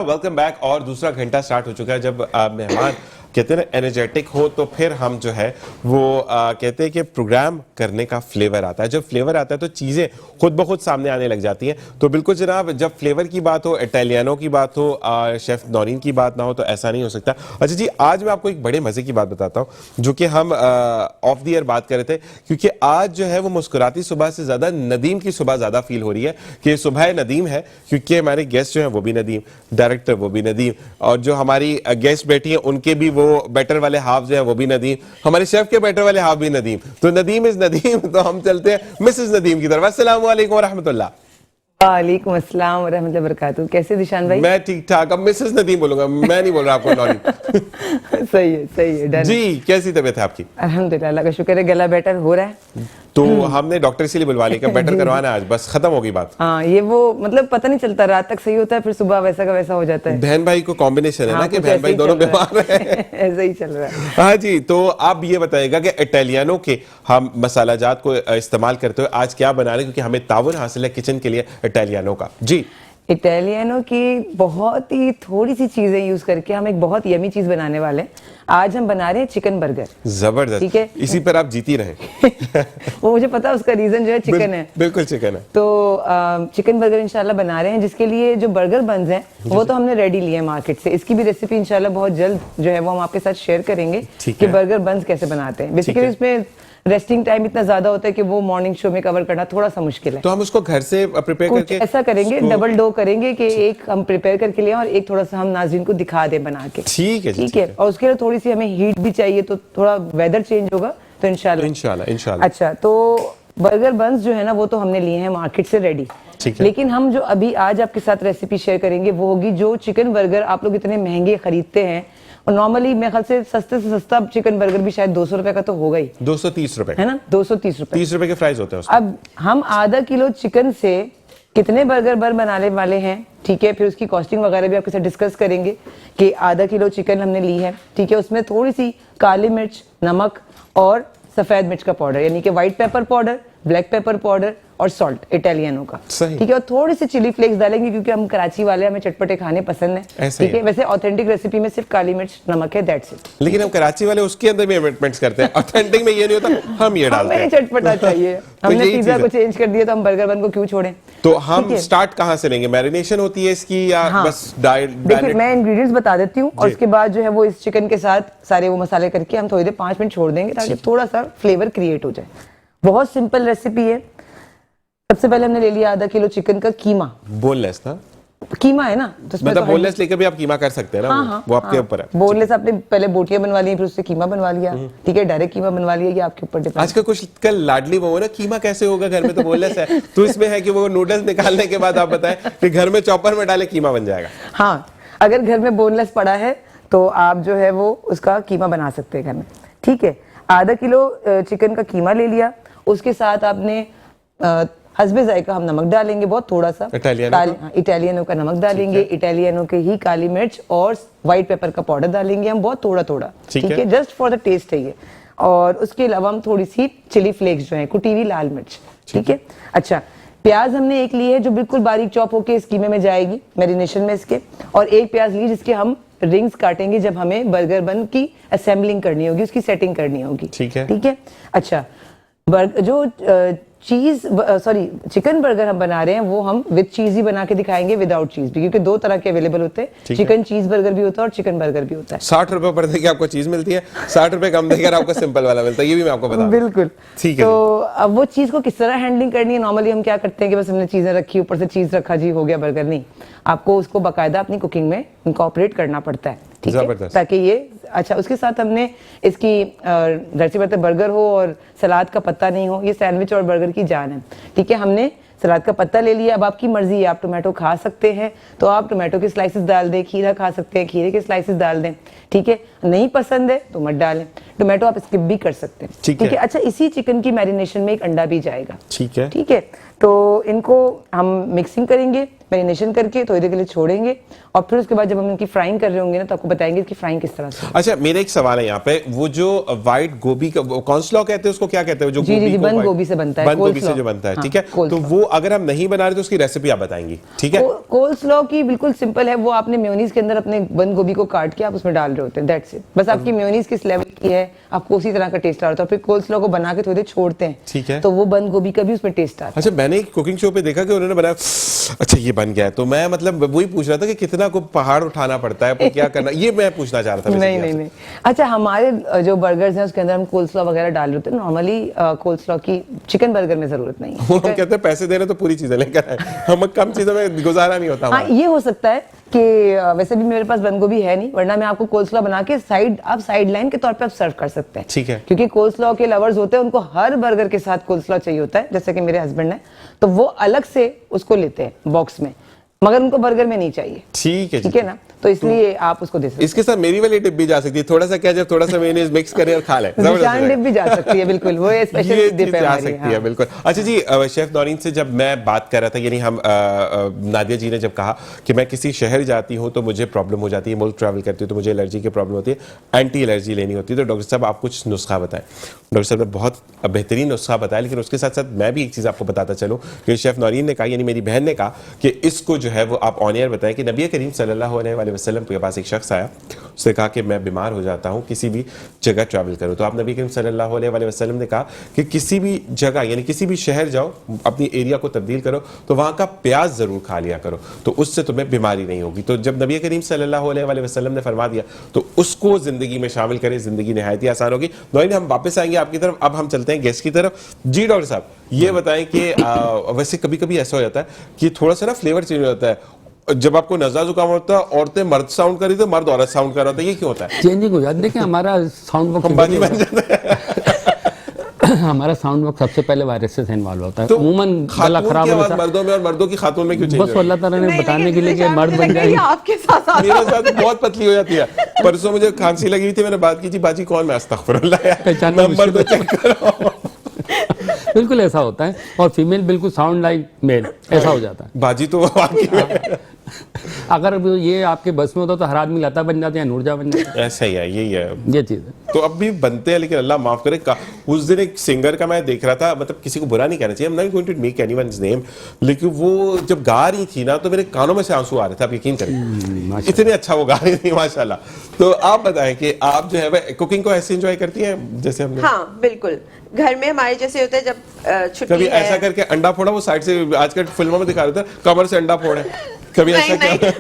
Welcome back. और दूसरा घंटा स्टार्ट हो चुका है। जब मेहमान कहते हैं ना एनर्जेटिक हो तो फिर हम जो है वो कहते हैं कि प्रोग्राम करने का फ्लेवर आता है। जब फ्लेवर आता है तो चीज़ें खुद ब खुद सामने आने लग जाती हैं। तो बिल्कुल जनाब, जब फ्लेवर की बात हो, इटालियनों की बात हो, शेफ नौरीन की बात ना हो तो ऐसा नहीं हो सकता। अच्छा जी, आज मैं आपको एक बड़े मज़े की बात बताता हूँ जो कि हम ऑफ द ईयर बात कर रहे थे, क्योंकि आज जो है वो मुस्कुराती सुबह से ज़्यादा नदीम की सुबह ज़्यादा फील हो रही है कि सुबह नदीम है, क्योंकि हमारे गेस्ट जो है वो भी नदीम, डायरेक्टर वो भी नदीम, और जो हमारी गेस्ट बैठी है उनके भी वो बैटर वाले हाफ जो है वो भी नदीम, हमारे शेफ के बैटर वाले हाफ भी नदीम। तो नदीम इज नदीम। तो हम चलते हैं मिसेस नदीम की तरफ। अस्सलाम वालेकुम व रहमतुल्लाह। वालेकुम अस्सलाम व रहमतुल्लाहि व बरकातहू। कैसे दिशान भाई? मैं ठीक ठाक। अब मिसेस नदीम बोलूंगा, मैं नहीं बोल रहा आपको नौरीन। सही है डन। जी, कैसी तबीयत है आपकी? अल्हम्दुलिल्लाह, अल्लाह का शुक्र है, गला बेटर हो रहा है। तो हमने डॉक्टर से बुलवा लिया, बेटर करवाना आज, बस खत्म होगी बात। हाँ, ये वो मतलब पता नहीं चलता, रात तक सही होता है फिर सुबह वैसा का वैसा हो जाता है। बहन भाई को कॉम्बिनेशन है हाँ, ना कि बहन भाई दोनों बीमार हैं। ऐसा ही चल रहा है। हाँ जी, तो आप ये बताइएगा कि इटालियनों के हम मसाला जात को इस्तेमाल करते हुए आज क्या बना रहे हैं, क्योंकि हमें ताउन हासिल है किचन के लिए इटालियनों का। जी, इटालियनों की बहुत ही थोड़ी सी चीजें यूज करके हम एक बहुत यमी चीज बनाने वाले हैं। आज हम बना रहे हैं चिकन बर्गर। जबरदस्त। ठीक है, इसी पर आप जीती रहे। वो मुझे पता है, उसका रीजन जो है चिकन है। बिल्कुल चिकन है। तो चिकन बर्गर इंशाल्लाह बना रहे हैं, जिसके लिए जो बर्गर बन्स हैं वो तो हमने रेडी लिए हैं मार्केट से। इसकी भी रेसिपी इंशाल्लाह बहुत जल्द जो है वो हम आपके साथ शेयर करेंगे कि बर्गर बन्स कैसे बनाते हैं। बेसिकली इसमें रेस्टिंग टाइम इतना ज्यादा होता है कि वो मॉर्निंग शो में कवर करना थोड़ा सा मुश्किल है। तो हम उसको घर से प्रिपेयर करके ऐसा करेंगे, डबल डो करेंगे कि एक हम प्रिपेयर करके लिए और एक थोड़ा सा हम नाज़रीन को दिखा दे बना के। ठीक है, ठीक है। और उसके लिए थोड़ी सी हमें हीट भी चाहिए, तो थोड़ा वेदर चेंज होगा तो इंशाल्लाह। अच्छा, तो बर्गर बन्स जो है ना वो तो हमने लिए हैं मार्केट से रेडी। लेकिन हम जो अभी आज आपके साथ रेसिपी शेयर करेंगे वो होगी जो चिकन बर्गर आप लोग इतने महंगे खरीदते हैं। और नॉर्मली मेरे ख्याल से सस्ते से सस्ता चिकन बर्गर भी शायद 200 रुपए का तो होगा ही। 230 रुपए है ना, 230 रुपए। 30 रुपए के फ्राइज होते हैं उसमें। अब हम आधा किलो चिकन से कितने बर्गर बनाने वाले हैं, ठीक है, फिर उसकी कॉस्टिंग वगैरह भी आपके साथ डिस्कस करेंगे कि आधा किलो चिकन हमने ली है। ठीक है, उसमें थोड़ी सी काली मिर्च, नमक और सफेद मिर्च का पाउडर, यानी कि white pepper powder, black pepper powder और सॉल्ट इटालियनों का। ठीक है, और थोड़ी सी चिली फ्लेक्स डालेंगे क्योंकि हम कराची वाले, हमें चटपटे खाने पसंद है। ठीक है, वैसे ऑथेंटिक रेसिपी में सिर्फ काली मिर्च नमक है, दैट्स इट। लेकिन हम कराची वाले उसके अंदर भी अमेंडमेंट्स करते हैं, ऑथेंटिक में ये नहीं होता, हम ये डालते हैं। हमें चटपटा चाहिए। हमने पिज्जा को चेंज कर दिया तो हम बर्गर बन को क्यों छोड़ें। तो हम स्टार्ट कहाँ से लेंगे? मैरिनेशन होती है इसकी या बस डायरेक्ट? देखिए, मैं इंग्रेडिएंट्स बता देती हूँ और उसके बाद जो है वो इस चिकन के साथ सारे वो मसाले करके हम थोड़ी देर 5 मिनट छोड़ देंगे ताकि थोड़ा सा फ्लेवर क्रिएट हो जाए। बहुत सिंपल रेसिपी है। सबसे पहले हमने ले लिया आधा किलो चिकन का कीमा। बोनलेस ना कीमा है ना, तो मतलब बोनलेस लेकर भी आप कीमा कर सकते हैं ना। हाँ, वो आपके ऊपर है। बोनलेस आपने पहले बोटियां बनवा ली, फिर उससे कीमा बनवा लिया। ठीक है, डायरेक्ट कीमा बनवा लिया, ये आपके ऊपर डिपेंड। आजकल कुछ कल लाडली वो ना, कीमा कैसे होगा घर में, तो बोनलेस है। तो इसमें है कि वो नूडल्स निकालने के बाद आप बताएं कि घर में चॉपर में डाले कीमा बन जाएगा। हाँ, अगर घर में बोनलेस पड़ा है तो आप जो है वो उसका कीमा बना सकते हैं घर में। ठीक है, आधा किलो चिकन का कीमा ले लिया। उसके साथ आपने हस्बे जायका हम नमक डालेंगे, बहुत थोड़ा सा इटालियनों का नमक डालेंगे, इटालियनों के ही काली मिर्च और व्हाइट पेपर का पाउडर डालेंगे हम, बहुत थोड़ा थोड़ा। ठीक है, जस्ट फॉर द टेस्ट है ये। और उसके अलावा हम थोड़ी सी चिली फ्लेक्स जो है, कुटी हुई लाल मिर्च। ठीक है। अच्छा, प्याज हमने एक ली है जो बिल्कुल बारीक चॉप होके इस कीमे में जाएगी मैरिनेशन में इसके, और एक प्याज ली जिसके हम रिंग्स काटेंगे जब हमें बर्गर बन की असेंबलिंग करनी होगी, उसकी सेटिंग करनी होगी। ठीक है। ठीक है। अच्छा, जो चिकन बर्गर हम बना रहे हैं वो हम विद चीज ही बना के दिखाएंगे, विदाउट चीज भी, क्योंकि दो तरह के अवेलेबल होते हैं। चिकन चीज बर्गर भी होता है और चिकन बर्गर भी होता है। 60 रुपए पर देके आपको चीज मिलती है, 60 रुपए कम देकर आपको सिंपल वाला मिलता है, ये भी मैं आपको बता दूं। बिल्कुल। ठीक है। तो अब वो चीज को किस तरह हैंडलिंग करनी है, नॉर्मली हम क्या करते हैं कि बस हमने चीजें रखी, ऊपर से चीज रखा, जी हो गया बर्गर। नहीं, आपको उसको बाकायदा अपनी कुकिंग में इनकॉर्पोरेट करना पड़ता है। ठीक है, ताकि ये अच्छा। उसके साथ हमने इसकी रेसिपी बर्गर हो और सलाद का पत्ता नहीं हो, ये सैंडविच और बर्गर की जान है। ठीक है, हमने सलाद का पत्ता ले लिया। अब आपकी मर्जी है, आप टोमेटो खा सकते हैं तो आप टोमेटो के स्लाइसेस डाल दें, खीरा खा सकते हैं, खीरे के स्लाइसेस डाल दें। ठीक है, नहीं पसंद है तो मत डालें, टोमेटो आप स्किप भी कर सकते हैं। ठीक है। अच्छा, इसी चिकन की मैरिनेशन में एक अंडा भी जाएगा। ठीक है। ठीक है, तो इनको हम मिक्सिंग करेंगे, मैरिनेशन करके थोड़ी देर के लिए छोड़ेंगे और फिर उसके बाद जब हम इनकी फ्राइंग कर रहे होंगे ना तो आपको बताएंगे कि फ्राइंग किस तरह से। अच्छा, मेरा एक सवाल है यहाँ पे, वो जो व्हाइट गोभी का कॉर्नस्लॉ कहते हैं उसको क्या कहते हैं? जो जी, बंद गोभी से बनता है, बंद गोभी से जो बनता है। ठीक है, तो वो अगर हम नहीं बना रहे तो उसकी रेसिपी आप बताएंगी, ठीक है? कोल्ड स्लॉ की बिल्कुल सिंपल है, वो आपने मेयोनीज के अंदर अपने बंद गोभी को काट के आप उसमें डाल रहे होते हैं, दैट्स इट। बस आपकी मेयोनीज किस लेवल की है, आपको उसी तरह का टेस्ट आ रहा है, फिर कोल्ड स्लॉ को बना के थोड़ी देर छोड़ते हैं, ठीक है, तो वो बंद गोभी का भी उसमें टेस्ट आता है। अच्छा, मैंने एक कुकिंग शो पे देखा कि उन्होंने बनाया, अच्छा ये बन गया है, तो मैं मतलब वही पूछ रहा था कि कितना को पहाड़ उठाना पड़ता है, क्या करना, ये मैं पूछना चाह रहा था। नहीं। अच्छा, हमारे जो बर्गर्स हैं उसके अंदर हम कोल्ड स्लॉ वगैरह डाल रहे होते हैं, नॉर्मली कोल्ड स्लॉ की चिकन बर्गर में जरूरत नहीं है। हम कहते हैं पैसे दे रहे तो पूरी चीजें लेकर आए, हम कम चीजों में गुजारा नहीं होता। हाँ, ये हो सकता है कि वैसे भी मेरे पास बंद गोभी है नहीं, वरना मैं आपको कोल्ड स्लॉ बना के आप साइड लाइन के तौर पे आप सर्व कर सकते हैं, ठीक है? क्योंकि कोल्ड स्लॉ के लवर्स होते हैं, उनको हर बर्गर के साथ कोल्ड स्लॉ चाहिए होता है, जैसे कि मेरे हस्बैंड है, तो वो अलग से उसको लेते हैं बॉक्स में, मगर उनको बर्गर में नहीं चाहिए। ठीक है ना, तो इसलिए आप उसको दे सकते हैं। इसके साथ मेरी वाली डिप भी जा सकती है, थोड़ा सा क्या, जब थोड़ा सा मेयोनीज मिक्स करें और खा लें, निशान डिप भी जा सकती है, बिल्कुल वो स्पेशल डिप है हमारी। सकती है, बिल्कुल। अच्छा जी, शेफ नौरीन से जब मैं बात कर रहा था, यानी हम नादिया जी ने जब कहा कि मैं किसी शहर जाती हूँ तो मुझे प्रॉब्लम हो जाती है, मुल्क ट्रैवल करती हूँ तो मुझे एलर्जी की प्रॉब्लम होती है, एंटी एलर्जी लेनी होती है, तो डॉक्टर साहब आप कुछ नुस्खा बताएं। डॉक्टर साहब ने बहुत बेहतरीन नुस्खा बताया, लेकिन उसके साथ साथ मैं भी एक चीज़ आपको बताता चलूँ कि शेफ नौरीन ने कहा, यानी मेरी बहन ने कहा कि इसको जो है वो आप ऑन एयर बताएं कि नबी करीम सल्लल्लाहु अलैहि वसल्लम के पास एक शख्स आया, उसने कहा कि मैं बीमार हो जाता हूं किसी भी जगह ट्रैवल करूं, तो आप नबी करीम सल्लल्लाहु अलैहि वसल्लम ने कहा कि किसी भी जगह यानी किसी भी शहर जाओ, अपनी एरिया को तब्दील करो, तो वहां का प्याज जरूर खा लिया करो, तो उससे तुम्हें बीमारी नहीं होगी। तो जब नबी करीम सल्लल्लाहु अलैहि वसल्लम ने फरमा दिया तो उसको जिंदगी में शामिल करें, जिंदगी निहायत ही आसान होगी। नौरीन, हम वापस आएंगे आपकी तरफ, अब हम चलते हैं गेस्ट की तरफ। जी डॉक्टर साहब, ये बताएं कि वैसे कभी कभी ऐसा हो जाता है कि थोड़ा सा ना फ्लेवर चेंज हो जाता है, जब आपको नज़ला जुकाम होता है औरतें मर्द साउंड कर रही थी, मर्द औरत साउंड कर रहा था, ये क्यों होता है? चेंजिंग हो जाती है। देखिए हमारा साउंड बॉक्स हमारा साउंड बॉक्स सबसे पहले वायरस से इन्वॉल्व होता है, तो अमूमन गला खराब होता है मर्दों में और मर्दों की खातून में क्यों चेंज बस अल्लाह ताला ने बताने के लिए कि मर्द बन जाए। आपके साथ मेरे साथ बहुत पतली हो जाती है। परसों मुझे खांसी लगी हुई थी, मैंने बात की थी, बाजी कौन, मैं अस्तगफिरुल्लाह यार, पहचानना नंबर तो चेक करो। बिल्कुल ऐसा होता है, और फीमेल बिल्कुल साउंड लाइक मेल, ऐसा हो जाता है। बाजी तो अगर ये आपके बस में होता तो हर आदमी लता बन जाते हैं, नूरजा बन जाते, ऐसा ही है, यही है ये चीज है। तो अब भी बनते हैं, लेकिन अल्लाह माफ करे। उस दिन एक सिंगर का मैं देख रहा था, मतलब किसी को बुरा नहीं कहना चाहिए, I'm not going to make anyone's name, लेकिन वो जब गा रही थी ना तो मेरे कानों में से आंसू आ रहे थे, आप यकीन करें, इतने अच्छा वो गा रही थी माशाल्लाह। तो आप बताएं कि आप जो है कुकिंग को ऐसे एंजॉय करती हैं जैसे हमने? हाँ बिल्कुल, घर में हमारे जैसे होता है जब छुट्टी कभी है, ऐसा करके अंडा फोड़ा, वो साइड से आजकल फिल्मों में दिखा रहे थे कमर से अंडा फोड़े, कभी ऐसा नहीं क्या?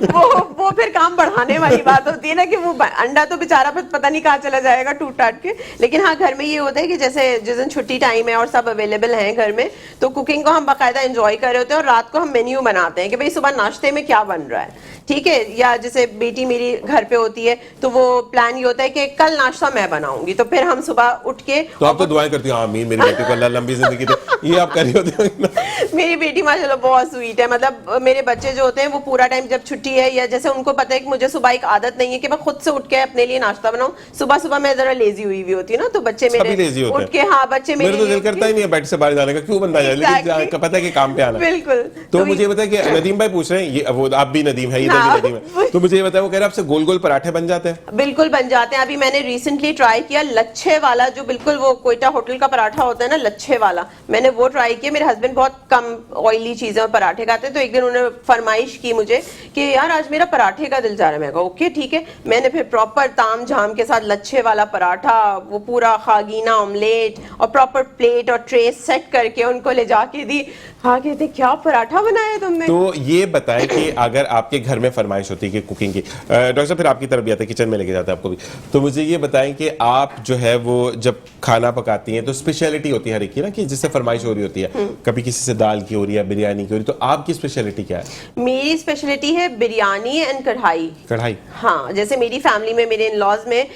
वो फिर काम बढ़ाने वाली बात होती है ना, कि वो अंडा तो बेचारा पता नहीं कहाँ चला जाएगा टूट टाट के। लेकिन हाँ, घर में ये होता है कि जैसे जिस दिन छुट्टी टाइम है और सब अवेलेबल हैं घर में, तो कुकिंग को हम बाकायदा एंजॉय कर रहे होते हैं, और रात को हम मेन्यू बनाते हैं कि भाई सुबह नाश्ते में क्या बन रहा है, ठीक है। या जैसे बेटी मेरी घर पे होती है तो वो प्लान ये होता है कि कल नाश्ता मैं बनाऊंगी, तो फिर हम सुबह उठ के, तो आप तो दुआएं करती हैं, आमीन मेरी बेटी को अल्लाह लंबी जिंदगी दे, ये आप कर रही होती हैं। मेरी बेटी माशाल्लाह बहुत स्वीट है, मतलब मेरे बच्चे जो होते हैं वो पूरा टाइम जब छुट्टी है, या जैसे उनको पता है कि मुझे सुबह एक आदत नहीं है कि मैं खुद से उठ के अपने लिए नाश्ता बनाऊं, सुबह सुबह मैं जरा लेजी हुई हुई होती है ना, तो बच्चे मेरे उठ के, हाँ बच्चे मेरे तो दिल करता ही नहीं है बेड से बाहर जाने का, क्यों बंदा जाए, लेकिन पता है कि काम पे आना। बिल्कुल। तो मुझे बताया कि नदीम भाई पूछ रहे हैं, ये वो आप भी नदीम है, इधर भी नदीम है, तो मुझे ये बताया, वो कह रहे हैं आपसे गोल गोल पराठे बन जाते हैं? बिल्कुल बन जाते हैं। अभी मैंने रिसेंटली ट्राई किया लच्छे वाला, जो बिल्कुल वो कोयटा होटल का पराठा होता है ना, लच्छे वाला, मैंने वो ट्राई किया। मेरे हस्बैंड बहुत कम ऑयली चीजें और पराठे खाते हैं, तो एक दिन उन्होंने फरमाइश की मुझे कि यार आज मेरा पराठे का दिल जा रहा है। मैं कहा ओके ठीक है, मैंने फिर प्रॉपर ताम झाम के साथ लच्छे वाला पराठा, वो पूरा खागीना ऑमलेट और प्रॉपर प्लेट और ट्रे सेट करके उनको ले जाके दी। हाँ कहते क्या पराठा बनाया तुमने। तो ये बताएं कि अगर आपके घर में फरमाइश होती है कि कुकिंग की, डॉक्टर साहब फिर आपकी तरफ भी आता है, किचन में लेके जाता है आपको भी, तो मुझे ये बताएं कि आप जो है वो जब खाना पकाती हैं तो स्पेशलिटी होती है हर एक की ना, कि जिससे फरमाइश हो रही होती है, कभी किसी से दाल की हो रही है, बिरयानी की हो रही, तो आपकी स्पेशलिटी क्या है? मेरी स्पेशलिटी है बिरयानी एंड कढ़ाई। कढ़ाई? हाँ, जैसे मेरी फैमिली में, मेरे इन-लॉज में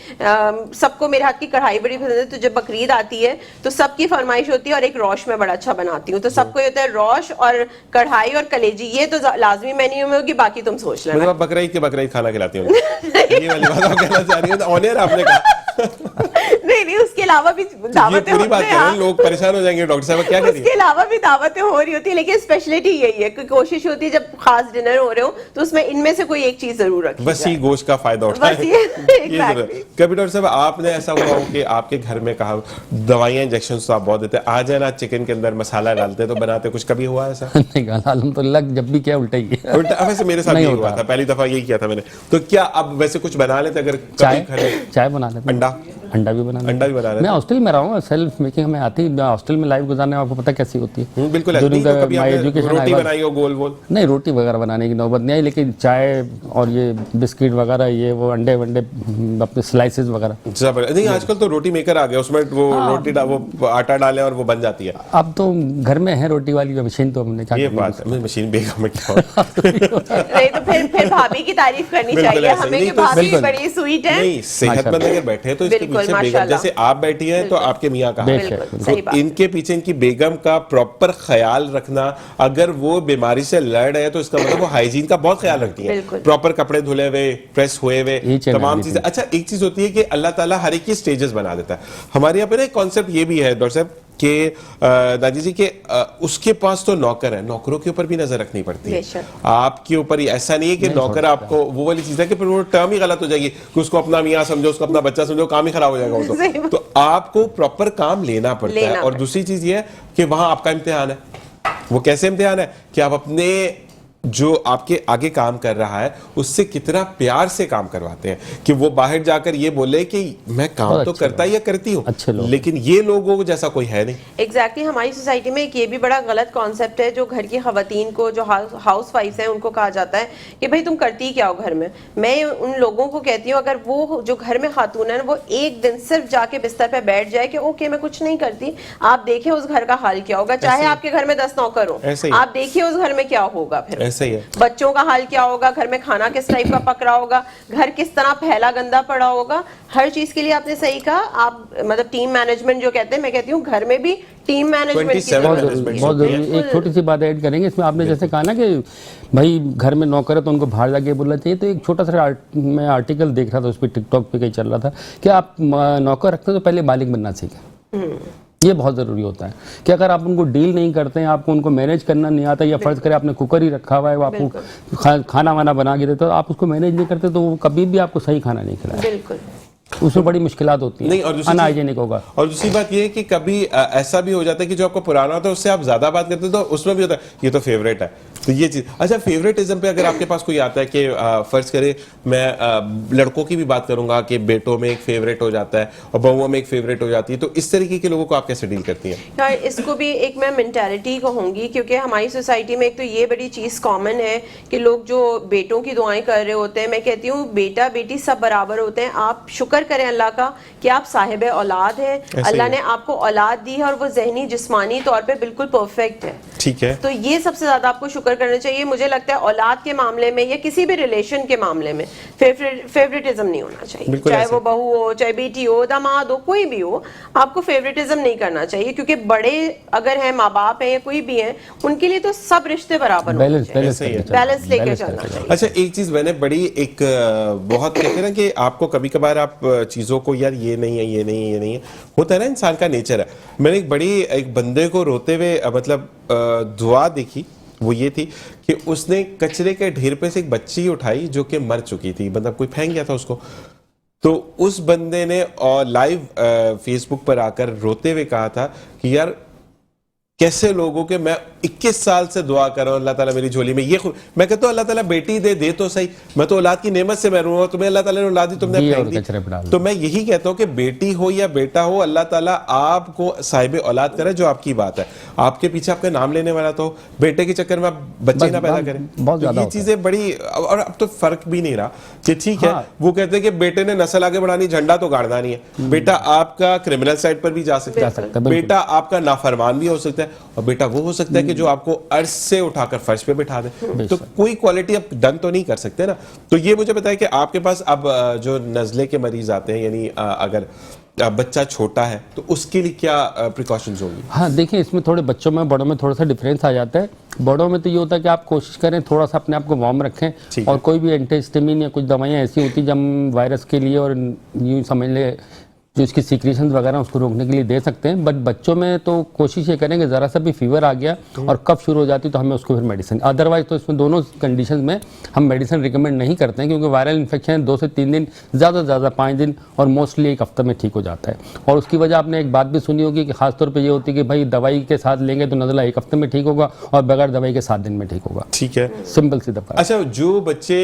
सबको मेरे हाथ की कढ़ाई बड़ी पसंद है, तो जब बकरीद आती है तो सबकी फरमाइश होती है, और एक रोश में बड़ा अच्छा बनाती हूँ, तो सबको ये होता है रोश और कढ़ाई और कलेजी, ये तो लाजमी मेन्यू में होगी, बाकी तुम सोच लेना। मतलब आप बकरीद के बकरीद खाना खिलाती हो? ये वाली बात आप कहना चाह रही हो? ऑन एयर आपने कहा। नहीं नहीं, उसके अलावा भी ये दावतें पूरी बात होती कर रहे हैं, हैं। लोग परेशान हो जाएंगे डॉक्टर साहब क्या करिए। उसके अलावा भी दावतें हो रही होती है, लेकिन स्पेशलिटी यही है कि कोशिश होती है जब खास डिनर हो रहे हो तो उसमें इनमें से कोई एक चीज जरूर रखी बस ये जाए। गोश्त का फायदा उठाएं। बस ये ये जरूर। exactly। कभी डॉक्टर साहब आपने ऐसा हुआ हो कि आपके घर में कहा दवाइयां इंजेक्शन तो आप बहुत देते हैं, आ जाए ना चिकन के अंदर मसाला डालते तो बनाते, कुछ कभी हुआ ऐसा? नहीं अल्हम्दुलिल्लाह, जब भी क्या उल्टा ही है। उल्टा वैसे मेरे साथ नहीं यही हुआ होता। था, पहली दफा यही किया था मैंने। तो क्या अब वैसे कुछ बना लेते अगर कभी चाय घर में? चाय बना लेते हैं। अंडा भी बना लेते अंडा भी बना हैं। लेते मैं हॉस्टल में रहा हूँ, सेल्फ मेकिंग हमें आती है। हॉस्टल में लाइफ गुजारने में आपको पता कैसी होती है। बिल्कुल। During नहीं तो the- कभी my आपने education रोटी I was- बनाई हो गोल गोल? नहीं, रोटी वगैरह बनाने की नौबत नहीं आई, लेकिन चाय और ये बिस्किट वगैरह, ये वो अंडे वंडे, अपने स्लाइसेस वगैरह। जबरदस्त। नहीं आजकल तो रोटी मेकर आ गया, उसमें वो रोटी वो आटा डाले और वो बन जाती है। अब तो घर में है रोटी वाली मशीन, तो हमने क्या ये करनी बात है, मशीन बेगम में क्या होता है? नहीं तो फिर भाभी की तारीफ करनी बिल्कुल चाहिए ऐसे ही। हमें नहीं कि तो भाभी बिल्कुल। बड़ी स्वीट है। नहीं सेहतमंद अगर बैठे हैं तो इसके बिल्कुल, पीछे बेगम, माशाल्लाह। जैसे आप बैठी हैं तो आपके मियाँ का हाथ है। बिल्कुल, सही बात। तो इनके पीछे इनकी बेगम का प्रॉपर ख्याल रखना, अगर वो बीमारी से लड़ रहे हैं तो इसका मतलब वो हाइजीन का बहुत ख्याल रखती है, बिल्कुल। प्रॉपर कपड़े धुले हुए, प्रेस हुए हुए, Each and तमाम everything। चीजें। अच्छा एक चीज होती है कि अल्लाह ताला हर एक की स्टेजेस बना देता है। हमारे यहाँ पे ना एक कॉन्सेप्ट ये भी है डॉक्टर साहब कि दादी जी के उसके पास तो नौकर है, नौकरों के ऊपर भी नजर रखनी पड़ती है। बेशक। आपके ऊपर ही ऐसा नहीं है कि नौकर आपको, वो वाली चीज है कि फिर वो टर्म ही गलत हो जाएगी कि उसको अपना मियाँ समझो, उसको अपना बच्चा समझो, काम ही खराब हो जाएगा वो सही तो। बात। तो आपको प्रॉपर काम लेना पड़ता है। लेना और पड़ता दूसरी चीज ये है कि वहां आपका इम्तिहान है। वो कैसे इम्तिहान है कि आप अपने जो आपके आगे काम कर रहा है उससे कितना प्यार से काम करवाते हैं कि वो बाहर जाकर ये बोले कि मैं काम बहुत तो अच्छे करता या करती हूँ, अच्छे लोग। लेकिन ये लोगों को जैसा कोई है नहीं। एग्जैक्टली हमारी सोसाइटी में एक ये भी बड़ा गलत कॉन्सेप्ट है जो घर की खवातीन को, जो हाउस वाइफ्स हैं, उनको कहा जाता है कि भाई तुम करती क्या हो घर में। मैं उन लोगों को कहती हूँ अगर वो जो घर में खातून है वो एक दिन सिर्फ जाके बिस्तर पे बैठ जाए कि ओके मैं कुछ नहीं करती, आप देखिए उस घर का हाल क्या होगा। चाहे आपके घर में 10 नौकर हो, ऐसे ही। आप देखिए उस घर में क्या होगा। फिर ऐसे ही है। बच्चों का हाल क्या होगा, घर में खाना किस टाइप का पक रहा होगा, घर किस तरह फैला गंदा पड़ा होगा। हर चीज के लिए आपने सही कहा। आप मतलब टीम मैनेजमेंट जो कहते हैं, मैं कहती हूँ घर में भी टीम मैनेजमेंट की 27 जरूरत management होती है। बहुत जरूरी। बिल्कुल। एक छोटी सी बात ऐड करेंगे इसमें, आपने जैसे कहा ना कि भाई घर में नौकर है तो उनको बाहर जाके बोलना चाहिए, तो एक छोटा सा मैं आर्टिकल देख रहा था, उस पर टिकटॉक पे कहीं चल रहा था कि आप नौकर रखते हैं तो पहले मालिक बनना सीखें। ये बहुत ज़रूरी होता है कि अगर आप उनको डील नहीं करते हैं, आपको उनको मैनेज करना नहीं आता, या फर्ज करें आपने कुकर ही रखा हुआ है, वो आपको खाना वाना बना के देते हो, आप उसको मैनेज नहीं करते तो वो कभी भी आपको सही खाना नहीं खिलाए, बिल्कुल उसमें बड़ी मुश्किलात होती नहीं, हैं, और दूसरी अनहाइजेनिक होगा। और दूसरी बात ये है कि कभी ऐसा भी हो जाता है कि जो आपको पुराना होता है उससे आप ज्यादा बात करते हैं तो उसमें भी होता है ये तो फेवरेट है, तो ये चीज। अच्छा फेवरेटिज्म पे अगर आपके पास कोई आता है कि फर्ज करे मैं लड़कों की भी बात करूंगा कि बेटों में एक फेवरेट हो जाता है और बहुओं में एक फेवरेट हो जाती है, तो इस तरीके के लोगों को आप कैसे डील करती हैं? यार इसको भी एक मैं मेंटालिटी कहूंगी, क्योंकि हमारी सोसाइटी में एक तो ये बड़ी चीज कॉमन है कि लोग जो बेटों की दुआएं कर रहे होते हैं, मैं कहती हूँ बेटा बेटी सब बराबर होते हैं। आप शुक्र करें अल्लाह का कि आप साहिब औलाद हैं, अल्लाह ने आपको औलाद दी है और वो जहनी जिस्मानी तौर पे बिल्कुल परफेक्ट है। ठीक है। तो ये सबसे ज्यादा आपको शुक्र करना चाहिए। मुझे लगता है औलाद के मामले में या किसी भी रिलेशन के मामले में फेवरेटिज्म नहीं होना चाहिए, बिल्कुल चाहे ऐसे। वो बहू हो, चाहे बेटी हो, दामाद हो, कोई भी हो, आपको फेवरेटिज्म नहीं करना चाहिए। क्योंकि बड़े अगर हैं, माँ बाप हैं या कोई भी हैं, उनके लिए तो सब रिश्ते बराबर होने बैलेंस चाहिए। ऐसे ही है। बैलेंस लेके चलना चाहिए। अच्छा एक चीज मैंने बड़ी एक बहुत कहते हैं ना कि आपको कभी कभार आप चीजों को यार ये नहीं है, ये नहीं है, ये नहीं है, होता है ना, इंसान का नेचर है। मैंने एक बंदे को रोते हुए मतलब दुआ देखी, वो ये थी कि उसने कचरे के ढेर पे से एक बच्ची उठाई जो कि मर चुकी थी, मतलब कोई फेंक गया था उसको। तो उस बंदे ने और लाइव फेसबुक पर आकर रोते हुए कहा था कि यार कैसे लोगों के, मैं 21 साल से दुआ कर रहा हूं अल्लाह ताला मेरी झोली में ये मैं कहता हूं अल्लाह ताला बेटी दे तो सही, मैं तो औलाद की नेमत से महरूम हूं, तुम्हें अल्लाह ताला ने औलाद दी, तुमने फेंक दी। तो मैं यही कहता हूं कि बेटी हो या बेटा हो, अल्लाह ताला आपको साहिब औलाद करे, जो आपकी बात है। आपके पीछे आपका नाम लेने वाला तो बेटे के चक्कर में आप बच्चे ना पैदा करें। बहुत ज्यादा ये चीजें बड़ी, और अब तो फर्क भी नहीं रहा कि ठीक है वो कहते हैं कि बेटे ने नस्ल आगे बढ़ानी, झंडा तो गाड़ना नहीं है। बेटा आपका क्रिमिनल साइड पर भी जा सकता है, बेटा आपका नाफरमान भी हो सकता है, और बेटा वो हो सकता है कि जो आपको अर्श से उठाकर फर्श पे बिठा दे। तो कोई क्वालिटी आप डन तो नहीं कर सकते ना। तो ये मुझे बताया कि आपके पास अब जो नज़ले के मरीज आते हैं, यानी अगर बच्चा छोटा है तो उसके लिए क्या प्रिकॉशंस होंगी? हाँ देखिए, इसमें थोड़े बच्चों में बड़ों में थोड़ा सा डिफरेंस आ जाता है। बड़ों में तो ये होता है कि आप कोशिश करें थोड़ा सा अपने आप को वार्म रखें, और कोई भी एंटीहिस्टामिन या कुछ दवाइयाँ ऐसी होती हैं जब वायरस के लिए, और यूँ समझ ले जो इसकी सीक्रेशन वगैरह उसको रोकने के लिए दे सकते हैं। बट बच्चों में तो कोशिश ये करेंगे ज़रा सा भी फीवर आ गया और कफ शुरू हो जाती तो हमें उसको फिर मेडिसिन, अदरवाइज तो इसमें दोनों कंडीशन में हम मेडिसिन रिकमेंड नहीं करते हैं, क्योंकि वायरल इन्फेक्शन 2 से 3 दिन, ज़्यादा से ज़्यादा 5 दिन और मोस्टली 1 हफ्ते में ठीक हो जाता है। और उसकी वजह आपने एक बात भी सुनी होगी कि खासतौर पर ये होती है कि भाई दवाई के साथ लेंगे तो नज़ला 1 हफ्ते में ठीक होगा और बगैर दवाई के 7 दिन में ठीक होगा। ठीक है, सिंपल सी दफा। अच्छा, जो बच्चे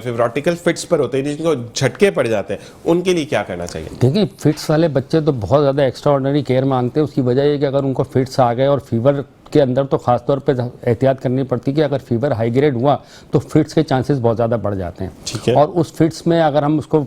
फिब्रोटिकल फिट्स पर होते हैं जिनको झटके पड़ जाते हैं, उनके लिए क्या करना चाहिए? देखिए, फिट्स वाले बच्चे तो बहुत ज़्यादा एक्स्ट्रा ऑर्डिनरी केयर मांगते हैं। उसकी वजह ये कि अगर उनको फिट्स आ गए और फीवर के अंदर तो खासतौर पे एहतियात करनी पड़ती है कि अगर फीवर हाई ग्रेड हुआ तो फिट्स के चांसेस बहुत ज़्यादा बढ़ जाते हैं। ठीक है। और उस फिट्स में अगर हम उसको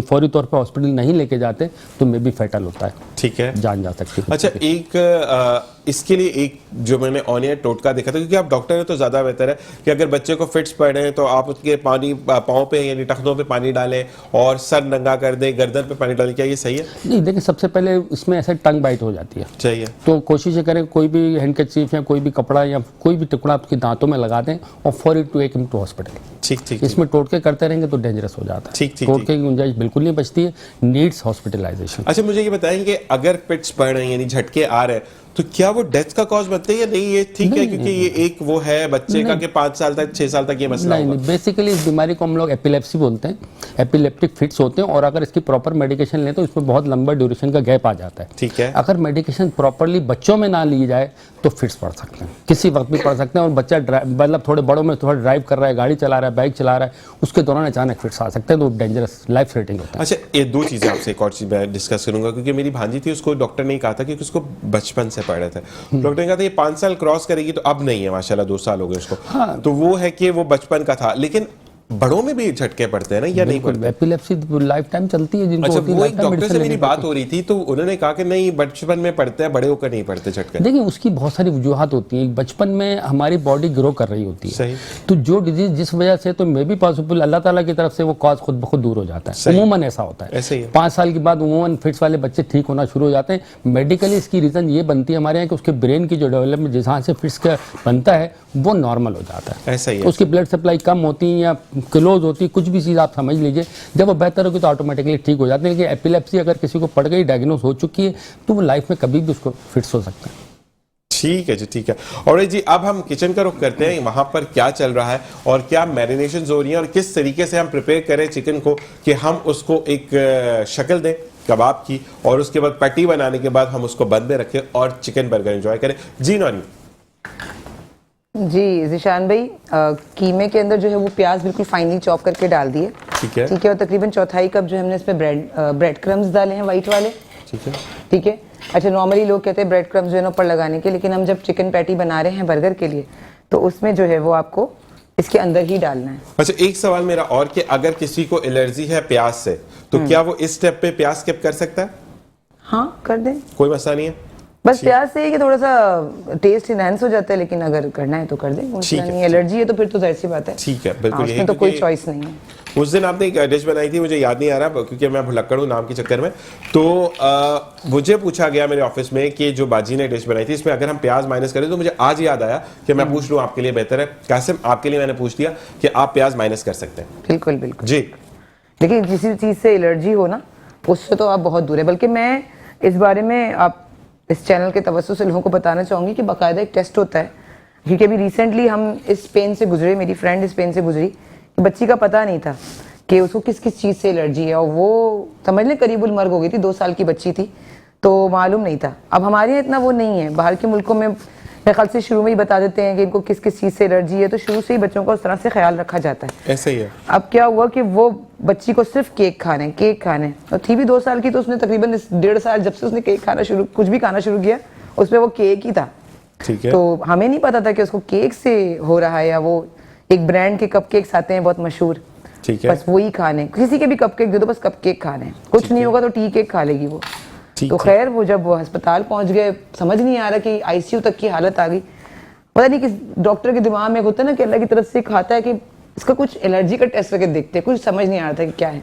फौरी तौर पे हॉस्पिटल नहीं लेके जाते तो मे बी फैटल होता है, ठीक है, जान जा सकती है। अच्छा, एक इसके लिए एक जो मैंने ऑन एयर टोटका देखा था, क्योंकि आप डॉक्टर हैं तो ज़्यादा बेहतर है कि अगर बच्चे को फिट्स पड़े हैं तो आप उसके पानी पाँव पे यानी टखनों पे पानी डालें और सर नंगा कर दें, गर्दन पे पानी डालें, क्या ये सही है? नहीं, देखिए, सबसे पहले इसमें ऐसे टंग बाइट हो जाती है, चाहिए तो कोशिश ये करें कोई भी हैंडकरचीफ या कोई भी कपड़ा या कोई भी टुकड़ा आपके दांतों में लगा दें और for to take him to hospital. ठीक ठीक इसमें टोटके करते रहेंगे तो डेंजरस हो जाता है। ठीक, ठीक, टोटके की गुंजाइश बिल्कुल नहीं बचती है, नीड्स हॉस्पिटलाइजेशन। अच्छा, मुझे ये बताएं कि अगर फिट्स पड़ रहे हैं यानी झटके आ रहे हैं तो क्या वो डेथ का कॉज बनते हैं या नहीं? ये ठीक है, क्योंकि ये एक वो है बच्चे का कि 5 साल तक 6 साल तक ये मसला होगा। नहीं, बेसिकली इस बीमारी को हम लोग एपिलेप्सी बोलते हैं, एपिलेप्टिक फिट्स होते हैं। और अगर इसकी प्रॉपर मेडिकेशन लें तो इसमें बहुत लंबा ड्यूरेशन का गैप आ जाता है। ठीक है। अगर मेडिकेशन प्रॉपरली बच्चों में ना ली जाए तो फिट्स पड़ सकते हैं, किसी वक्त भी पड़ सकते हैं। और बच्चा मतलब थोड़े बड़ों में थोड़ा ड्राइव कर रहा है, गाड़ी चला रहा है, बाइक चला रहा है, उसके दौरान अचानक फिट्स आ सकते हैं, तो डेंजरस, लाइफ थ्रेटनिंग होता है। अच्छा, ये 2 चीजें आपसे एक और चीज मैं डिस्कस करूंगा, क्योंकि मेरी भांजी थी, उसको डॉक्टर ने कहा था कि उसको बचपन से पड़ रहे थे। डॉक्टर ने कहा था ये 5 साल क्रॉस करेगी, तो अब नहीं है, माशाल्लाह 2 साल हो गए उसको। हाँ। तो वो है कि वो बचपन का था, लेकिन बड़ों में भी झटके पड़ते हैं ना, या नहीं पड़ते? एपिलेप्सी लाइफ टाइम चलती है जिनको अच्छा, होती है, वो एक lifetime डॉक्टर से medicine मेरी लेनी बात पड़ती हो रही थी तो उन्होंने कहा कि नहीं, बचपन में पड़ते हैं, बड़े होकर नहीं पड़ते झटके। है। देखिए, उसकी बहुत सारी वजूहत होती हैं। बचपन में हमारी बॉडी ग्रो कर रही होती है, सही। तो जो डिजीज जिस वजह से, तो मे बी पॉसिबल अल्लाह ताला की तरफ से वो कॉज खुद ब खुद दूर हो जाता है। उमूमन ऐसा होता है, ऐसे ही है। 5 साल के बाद उमूमन फिट्स वाले बच्चे ठीक होना शुरू हो जाते हैं। मेडिकली इसकी रीजन ये बनती है हमारे यहाँ कि उसके ब्रेन की जो डेवलपमेंट जहाँ से फिट्स का बनता है वो नॉर्मल हो जाता है। ऐसा ही है। उसकी ब्लड सप्लाई कम होती है या क्लोज होती है, कुछ भी चीज़ आप समझ लीजिए, जब वो बेहतर होगी तो ऑटोमेटिकली ठीक हो जाते हैं। लेकिन एपिलेप्सी अगर किसी को पड़ गई, डायग्नोस हो चुकी है, तो वो लाइफ में कभी भी उसको फिट्स हो सकता है। ठीक है जी, ठीक है। और जी, अब हम किचन का रुख करते हैं, वहां पर क्या चल रहा है और क्या मैरिनेशन हो रही है और किस तरीके से हम प्रिपेयर करें चिकन को कि हम उसको एक शक्ल दें कबाब की, और उसके बाद पैटी बनाने के बाद हम उसको बंद में रखें और चिकन बर्गर एंजॉय करें। जी नॉनी जी ज़िशान भाई, कीमे के अंदर जो है वो प्याज बिल्कुल फाइनली चॉप करके डाल दिए। ठीक है। ठीक है, और तकरीबन 1/4 कप जो है हमने इसमें ब्रेड क्रम्स डाले हैं, वाइट वाले। ठीक है। ठीक है। अच्छा, नॉर्मली लोग कहते हैं ब्रेड क्रम्स जो है ना ऊपर लगाने के, लेकिन हम जब चिकन पैटी बना रहे हैं बर्गर के लिए तो उसमें जो है वो आपको इसके अंदर ही डालना है। अच्छा, एक सवाल मेरा और कि अगर किसी को एलर्जी है प्याज से तो क्या वो इस स्टेप पे प्याज स्किप कर सकता है? हाँ, कर दें, कोई मसला नहीं है। बस प्याज से ही कि थोड़ा सा टेस्ट इनहेंस हो जाता है, लेकिन अगर करना है तो कर दें, मसला नहीं। एलर्जी है तो फिर तो जाहिर सी बात है। ठीक है, बिल्कुल। उसमें तो कोई चॉइस नहीं है। उस दिन आपने एक डिश बनाई थी, मुझे याद नहीं आ रहा क्योंकि मैं भुलक्कड़ हूँ नाम के चक्कर में, तो मुझे पूछा गया मेरे ऑफिस में कि जो बाजी ने डिश बनाई थी इसमें अगर हम प्याज माइनस करें, तो मुझे आज याद आया कि मैं पूछ लूँ आपके लिए बेहतर है। कासिम, आपके लिए मैंने पूछ दिया कि आप प्याज माइनस कर सकते हैं। बिल्कुल बिल्कुल जी। देखिए, किसी चीज़ से एलर्जी हो ना, उससे तो आप बहुत दूर है। बल्कि मैं इस बारे में आप इस चैनल के तवज्जो से लोगों को बताना चाहूँगी कि बाकायदा एक टेस्ट होता है, क्योंकि अभी रिसेंटली हम इस पेन से गुजरे, मेरी फ्रेंड इस पेन से गुजरी कि बच्ची का पता नहीं था कि उसको किस किस चीज़ से एलर्जी है, और वो समझ लें करीबुल मर्ग हो गई थी। 2 साल की बच्ची थी, तो मालूम नहीं था। अब हमारे यहाँ इतना वो नहीं है, बाहर के मुल्कों में मेरे ख्याल से शुरू में ही बता देते हैं कि इनको किस किस चीज़ से एलर्जी है, तो शुरू से ही बच्चों का उस तरह से ख्याल रखा जाता है। ऐसा ही है। अब क्या हुआ कि वो बच्ची को सिर्फ केक खाना है, केक खाना है, और थी भी 2 साल की, तो उसने तकरीबन 1.5 साल जब से उसने केक खाना शुरू, कुछ भी खाना शुरू किया उसमें वो केक ही था। ठीक है। तो हमें नहीं पता था कि उसको केक से हो रहा है, या वो एक ब्रांड के कपकेक्स आते हैं बहुत मशहूर, ठीक है। बस वही खाने, किसी के भी कपकेक दे दो, बस कपकेक खाने, कुछ नहीं होगा तो टी केक खा लेगी वो। तो खैर, वो जब वो अस्पताल पहुंच गए, समझ नहीं आ रहा कि आईसीयू तक की हालत आ गई। पता नहीं किस डॉक्टर के दिमाग में होता है ना कि अल्लाह की तरफ से खाता है कि इसका कुछ एलर्जी का टेस्ट करके देखते हैं, कुछ समझ नहीं आ रहा था कि क्या है।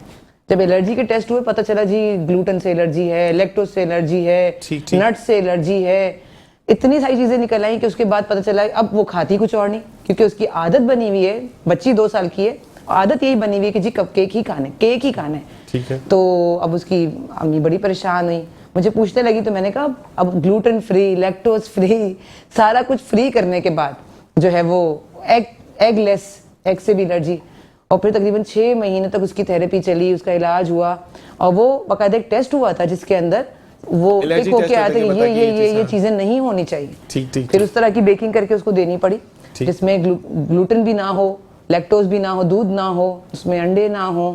जब एलर्जी के टेस्ट हुए, पता चला जी ग्लूटेन से एलर्जी है, लैक्टोज से एलर्जी है, नट से एलर्जी है, इतनी सारी चीजें निकल आई कि उसके बाद पता चला अब वो खाती कुछ और नहीं, क्योंकि उसकी आदत बनी हुई है, बच्ची 2 साल की है, आदत यही बनी हुई है कि जी कप केक ही खाना है। ठीक है। तो अब उसकी अम्मी बड़ी परेशान हुई, मुझे पूछने लगी, तो मैंने कहा अब ग्लूटेन फ्री, लैक्टोज फ्री, सारा कुछ फ्री करने के बाद जो है वो एग से भी एलर्जी। और फिर तकरीबन 6 महीने तक उसकी थेरेपी चली, उसका इलाज हुआ, और वो बाकायदा एक टेस्ट हुआ था जिसके अंदर वो एलर्जी एक होके टेस्ट आया था होता है कि कि बता कि ये चीजें नहीं होनी चाहिए। ठीक। फिर उस तरह की बेकिंग करके उसको देनी पड़ी, ठीक। जिसमें ग्लूटेन भी ना हो, लैक्टोज भी ना हो, दूध ना हो, उसमें अंडे ना हो,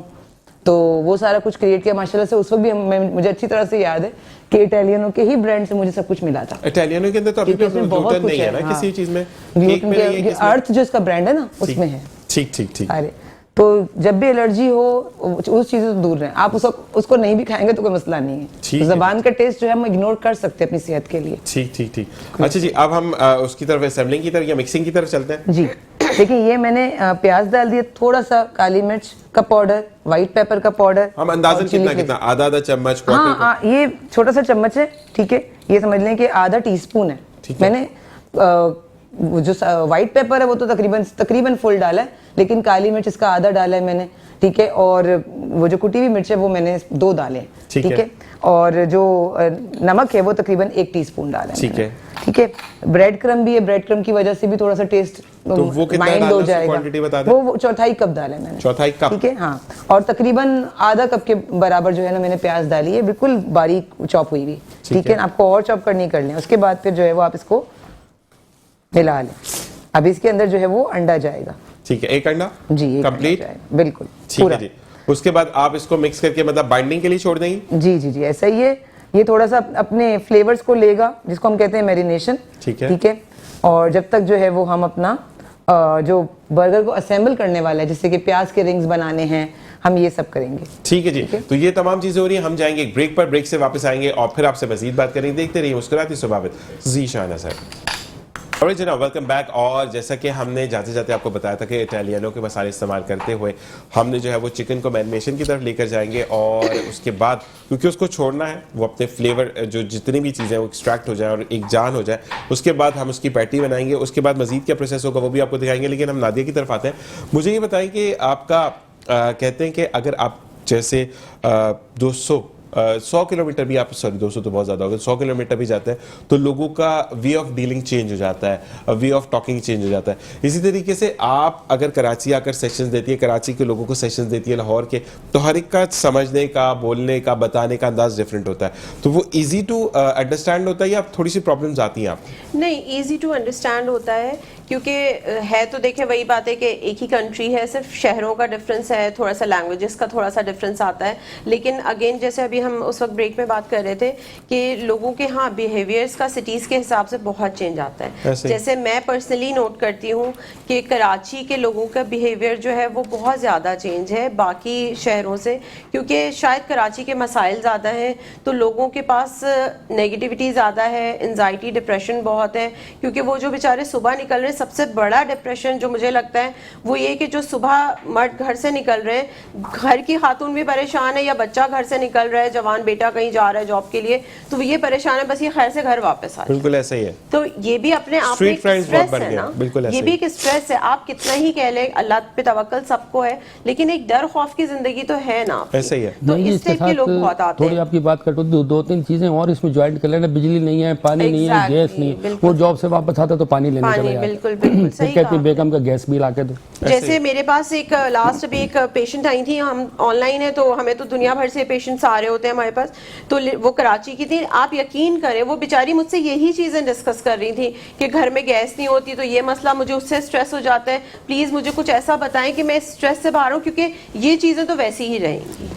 तो वो सारा कुछ क्रिएट किया माशाल्लाह से। उस वक्त भी मुझे अच्छी तरह से याद है कि इटालियनों के ही ब्रांड से मुझे सब कुछ मिला था। इटालियनों के अंदर तो अभी भी इसमें बहुत ग्लूटेन कुछ नहीं है है, ना हाँ। किसी चीज में, ग्लूटेन केक में नहीं है के किसमें? अर्थ जो इसका ब्रांड है ना उसमें है। ठीक। अरे तो जब भी एलर्जी हो उस चीज से दूर रहें आप। उसको नहीं भी खाएंगे तो कोई मसला नहीं है। ठीक तो है। जबान का टेस्ट जो है हम इग्नोर कर सकते हैं अपनी सेहत के लिए। ठीक। अच्छा जी, अब हम उसकी तरफ असेंबलिंग की तरफ या मिक्सिंग की तरफ चलते हैं। जी देखिए, ये मैंने प्याज डाल दिया, थोड़ा सा काली मिर्च का पाउडर, व्हाइट पेपर का पाउडर। हम अंदाजन कितना आधा चम्मच, हाँ, ये छोटा सा चम्मच है, ठीक है। ये समझ लें कि आधा टीस्पून है। ठीक है। मैंने वो जो व्हाइट पेपर है वो तो तकरीबन फुल डाला है, लेकिन काली मिर्च इसका आधा डाला है मैंने, ठीक है। और वो जो कुटी हुई मिर्च है वो मैंने 2 डाले हैं, ठीक ठीक है। है। और जो नमक है वो तकरीबन 1 टीस्पून डाला है ठीक मैंने, है। ठीक है। ब्रेड क्रम भी है, ब्रेड क्रम की वजह से भी थोड़ा सा टेस्ट तो वो कितना माइंड डालना हो है, उसकी जाएगा। क्वांटिटी बता दें। वो 1/4 कप डाला है मैंने, 1/4 कप, ठीक है। हाँ, और तकरीबन आधा कप के बराबर जो है ना मैंने प्याज डाली है, बिल्कुल बारीक चॉप हुई हुई, ठीक है। आपको और चॉप करनी कर लें। उसके बाद फिर जो है वो आप इसको मिला लें। अब इसके अंदर जो है वो अंडा जाएगा, ठीक है। एक अंडा जी, एक अंडा कंप्लीट, जाएगा, बिल्कुल ठीक है जी। उसके बाद आप इसको मिक्स करके मतलब बाइंडिंग के लिए छोड़ देंगे। जी, ऐसा ही है। ये थोड़ा सा अपने फ्लेवर्स को लेगा, जिसको हम कहते हैं मैरिनेशन, ठीक है। ठीक है। और जब तक जो है वो हम अपना जो बर्गर को असेंबल करने वाला है, जैसे कि प्याज के रिंग्स बनाने हैं, हम ये सब करेंगे। ठीक है जी। तो ये तमाम चीजें हो रही हैं, हम जाएंगे एक ब्रेक पर, ब्रेक से वापस आएंगे और फिर आपसे मजीद बात करेंगे। देखते रहिए मुस्कुराती सुबह जी शाना सर। और जनाब वेलकम बैक। और जैसा कि हमने जाते जाते आपको बताया था कि इटालियनों के मसाले इस्तेमाल करते हुए हमने जो है वो चिकन को मैरिनेशन की तरफ लेकर जाएंगे, और उसके बाद क्योंकि उसको छोड़ना है वो अपने फ्लेवर जो जितनी भी चीज़ें वो एक्सट्रैक्ट हो जाए और एक जान हो जाए, उसके बाद हम उसकी पैटी बनाएंगे। उसके बाद मजीद क्या प्रोसेस होगा वो भी आपको दिखाएंगे। लेकिन हम नादिया की तरफ आते हैं। मुझे ये बताएं कि आपका कहते हैं कि अगर आप जैसे 100 किलोमीटर भी आप, सॉरी 200 तो बहुत ज़्यादा होगा, 100 किलोमीटर भी जाते हैं तो लोगों का वे ऑफ डीलिंग चेंज हो जाता है, वे ऑफ टॉकिंग चेंज हो जाता है। इसी तरीके से आप अगर कराची आकर सेशंस देती है, कराची के लोगों को सेशंस देती है लाहौर के, तो हर एक का समझने का, बोलने का, बताने का अंदाज डिफरेंट होता है। तो वो ईजी टू अंडरस्टैंड होता है या थोड़ी सी प्रॉब्लम्स आती हैं आपको? नहीं, इजी टू अंडरस्टैंड होता है, क्योंकि है तो देखें वही बात है कि एक ही कंट्री है, सिर्फ शहरों का डिफरेंस है, थोड़ा सा लैंग्वेजेस का थोड़ा सा डिफरेंस आता है। लेकिन अगेन जैसे अभी हम उस वक्त ब्रेक में बात कर रहे थे कि लोगों के हाँ बिहेवियर्स का सिटीज़ के हिसाब से बहुत चेंज आता है। जैसे मैं पर्सनली नोट करती हूँ कि कराची के लोगों का बिहेवियर जो है वो बहुत ज़्यादा चेंज है बाकी शहरों से, क्योंकि शायद कराची के मसाइल ज़्यादा हैं, तो लोगों के पास नेगेटिविटी ज़्यादा है, एंजाइटी, डिप्रेशन बहुत है। क्योंकि वो जो बेचारे सुबह निकल रहे हैं, सबसे बड़ा डिप्रेशन जो मुझे लगता है वो ये कि जो सुबह मर्द घर से निकल रहे हैं, घर की खातून भी परेशान है या बच्चा घर से निकल रहा है, जवान बेटा कहीं जा रहा है जॉब के लिए, तो ये परेशान है बस ये खैर से घर वापस आ जाए। बिल्कुल ऐसा ही है। तो ये भी अपने आप में एक स्ट्रेस है ना, ये भी एक स्ट्रेस है। आप कितना ही कह लें अल्लाह पे तवक्कल सबको है, लेकिन एक डर खौफ की जिंदगी तो है ना, ऐसा ही है। तो इस टाइप के लोग बहुत आते थोड़ी हैं। आपकी बात कटो, 2-3 चीजें और इसमें ज्वाइन कर लेना। बिजली नहीं है, पानी नहीं है, गैस नहीं है। वो जॉब से वापस आता तो पानी लेने चला जाता। बिल्कुल सही कहती कहा। बेगम का गैस बिल आके दो। जैसे मेरे पास एक लास्ट अभी एक पेशेंट आई थी, हम ऑनलाइन है तो हमें तो दुनिया भर से पेशेंट्स आ रहे होते हैं हमारे पास, तो वो कराची की थी। आप यकीन करें वो बेचारी मुझसे यही चीजें डिस्कस कर रही थी कि घर में गैस नहीं होती तो ये मसला, मुझे उससे स्ट्रेस हो जाता है, प्लीज मुझे कुछ ऐसा बताएं कि मैं स्ट्रेस से बाहर हूं, क्योंकि ये चीजें तो वैसी ही रहेंगी।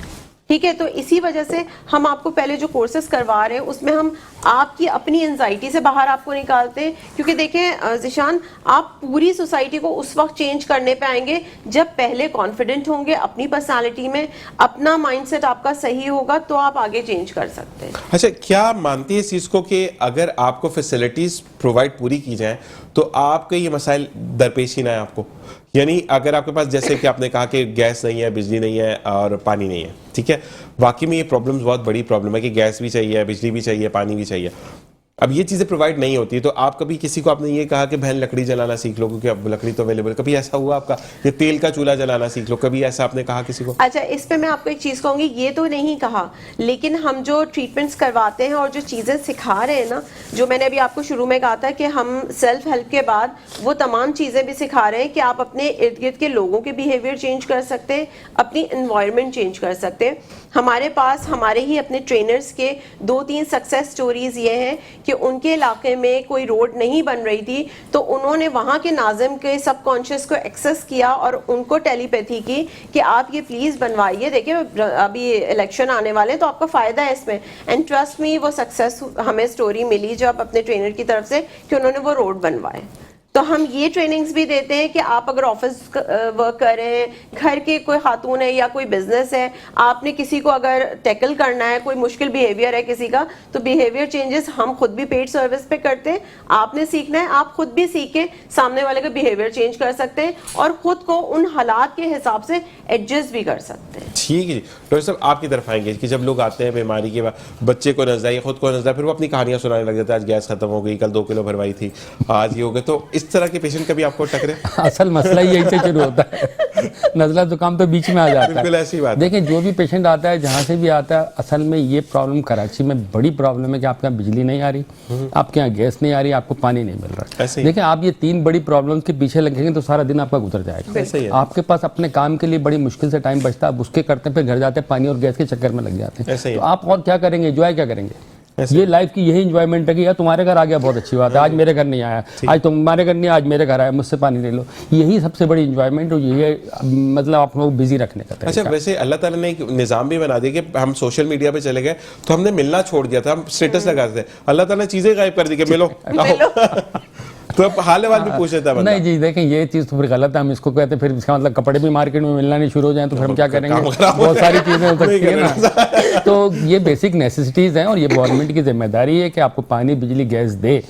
ठीक है, तो इसी वजह से हम आपको पहले जो कोर्सेज करवा रहे हैं उसमें हम आपकी अपनी एंजाइटी से बाहर आपको निकालते हैं। क्योंकि देखें ज़िशान, आप पूरी सोसाइटी को उस वक्त चेंज करने पे आएंगे जब पहले कॉन्फिडेंट होंगे अपनी पर्सनालिटी में, अपना माइंडसेट आपका सही होगा, तो आप आगे चेंज कर सकते हैं। अच्छा, क्या मानती है इस चीज़ को कि अगर आपको फैसिलिटीज़ प्रोवाइड पूरी की जाए तो आपके ये मसाइल दरपेश ही ना है आपको? यानी अगर आपके पास, जैसे कि आपने कहा कि गैस नहीं है, बिजली नहीं है और पानी नहीं है, ठीक है, वाकई में ये प्रॉब्लम्स बहुत बड़ी प्रॉब्लम है कि गैस भी चाहिए, बिजली भी चाहिए, पानी भी चाहिए। अब ये चीजें प्रोवाइड नहीं होती, तो आप कभी किसी को आपने ये कहा कि बहन लकड़ी जलाना सीख लो क्योंकि अब लकड़ी तो अवेलेबल, कभी ऐसा हुआ आपका ये तेल का चूल्हा जलाना सीख लो, कभी ऐसा आपने कहा किसी को? अच्छा, इस पे मैं आपको एक चीज कहूंगी, ये तो नहीं कहा, लेकिन हम जो ट्रीटमेंट्स करवाते हैं और जो चीजें सिखा रहे हैं ना, जो मैंने अभी आपको शुरू में कहा था कि हम सेल्फ हेल्प के बाद वो तमाम चीजें भी सिखा रहे हैं कि आप अपने इर्द गिर्द के लोगों के बिहेवियर चेंज कर सकते हैं, अपनी एनवायरनमेंट चेंज कर सकते हैं। हमारे पास हमारे ही अपने ट्रेनर्स के 2-3 सक्सेस स्टोरीज ये हैं कि उनके इलाके में कोई रोड नहीं बन रही थी, तो उन्होंने वहाँ के नाज़िम के सबकॉन्शियस को एक्सेस किया और उनको टेलीपैथी की कि आप ये प्लीज़ बनवाइए, देखिए अभी इलेक्शन आने वाले हैं तो आपका फ़ायदा है इसमें। एंड ट्रस्ट मी, वो सक्सेस हमें स्टोरी मिली जब अपने ट्रेनर की तरफ से कि उन्होंने वो रोड बनवाए। तो हम ये ट्रेनिंग्स भी देते हैं कि आप अगर ऑफिस वर्क कर रहे हैं, घर के कोई खातून है या कोई बिजनेस है, आपने किसी को अगर टैकल करना है, कोई मुश्किल बिहेवियर है किसी का, तो बिहेवियर चेंजेस हम खुद भी पेड सर्विस पे करते हैं। आपने सीखना है, आप खुद भी सीख के सामने वाले का बिहेवियर चेंज कर सकते हैं और खुद को उन हालात के हिसाब से एडजस्ट भी कर सकते हैं। ठीक है जी, डॉक्टर साहब आपकी तरफ आएंगे कि जब लोग आते हैं बीमारी के बाद, बच्चे को नजर आई, खुद को नजर आई, फिर वो अपनी कहानियां सुनाने लग जाते हैं, आज गैस खत्म हो गई, कल 2 किलो भरवाई थी, आज ये हो गया, तो इस तरह के पेशेंट कभी आपको टकरे? असल मसला ही यही से शुरू होता है, नज़ला जुकाम तो बीच में आ जाता है। बिल्कुल ऐसी बात है। देखिए, जो भी पेशेंट आता है जहाँ से भी आता है, असल में ये प्रॉब्लम कराची में बड़ी प्रॉब्लम है कि आपके यहाँ बिजली नहीं आ रही, आपके यहाँ गैस नहीं आ रही, आपको पानी नहीं मिल रहा। ऐसे ही। देखिए, आप ये 3 बड़ी प्रॉब्लम्स के पीछे लगेंगे तो सारा दिन आपका गुजर जाएगा। ऐसे ही है। आपके पास अपने काम के लिए बड़ी मुश्किल से टाइम बचता है, आप उसके करते हैं, फिर घर जाते हैं पानी और गैस के चक्कर में लग जाते ऐसे हैं। ही तो आप और क्या करेंगे, एंजॉय क्या करेंगे? ऐसे। ये लाइफ की यही एंजॉयमेंट है कि यार तुम्हारे घर आ गया बहुत अच्छी बात है, आज मेरे घर नहीं आया, आज तुम्हारे घर नहीं, आज मेरे घर आया, मुझसे पानी ले लो। यही सबसे बड़ी एंजॉयमेंट और यही मतलब आप लोग बिजी रखने का तरीका। अच्छा, वैसे अल्लाह ताला ने एक निज़ाम भी बना दिया कि हम सोशल मीडिया पे चले गए तो हमने मिलना छोड़ दिया था, हम स्टेटस लगाते थे, अल्लाह ताला ने चीजें गायब कर दी कि मिलो आओ। तो अब हाल वाल भी पूछ लेता है बंदा। नहीं जी, देखें ये चीज़ तो फिर गलत है, हम इसको कहते हैं फिर इसका मतलब कपड़े भी मार्केट में मिलना नहीं शुरू हो जाए तो फिर हम क्या करेंगे? बहुत सारी चीज़ें हो सकती है ना। तो ये बेसिक नेसेसिटीज़ हैं और ये गवर्नमेंट की जिम्मेदारी है कि आपको पानी, बिजली, गैस दे,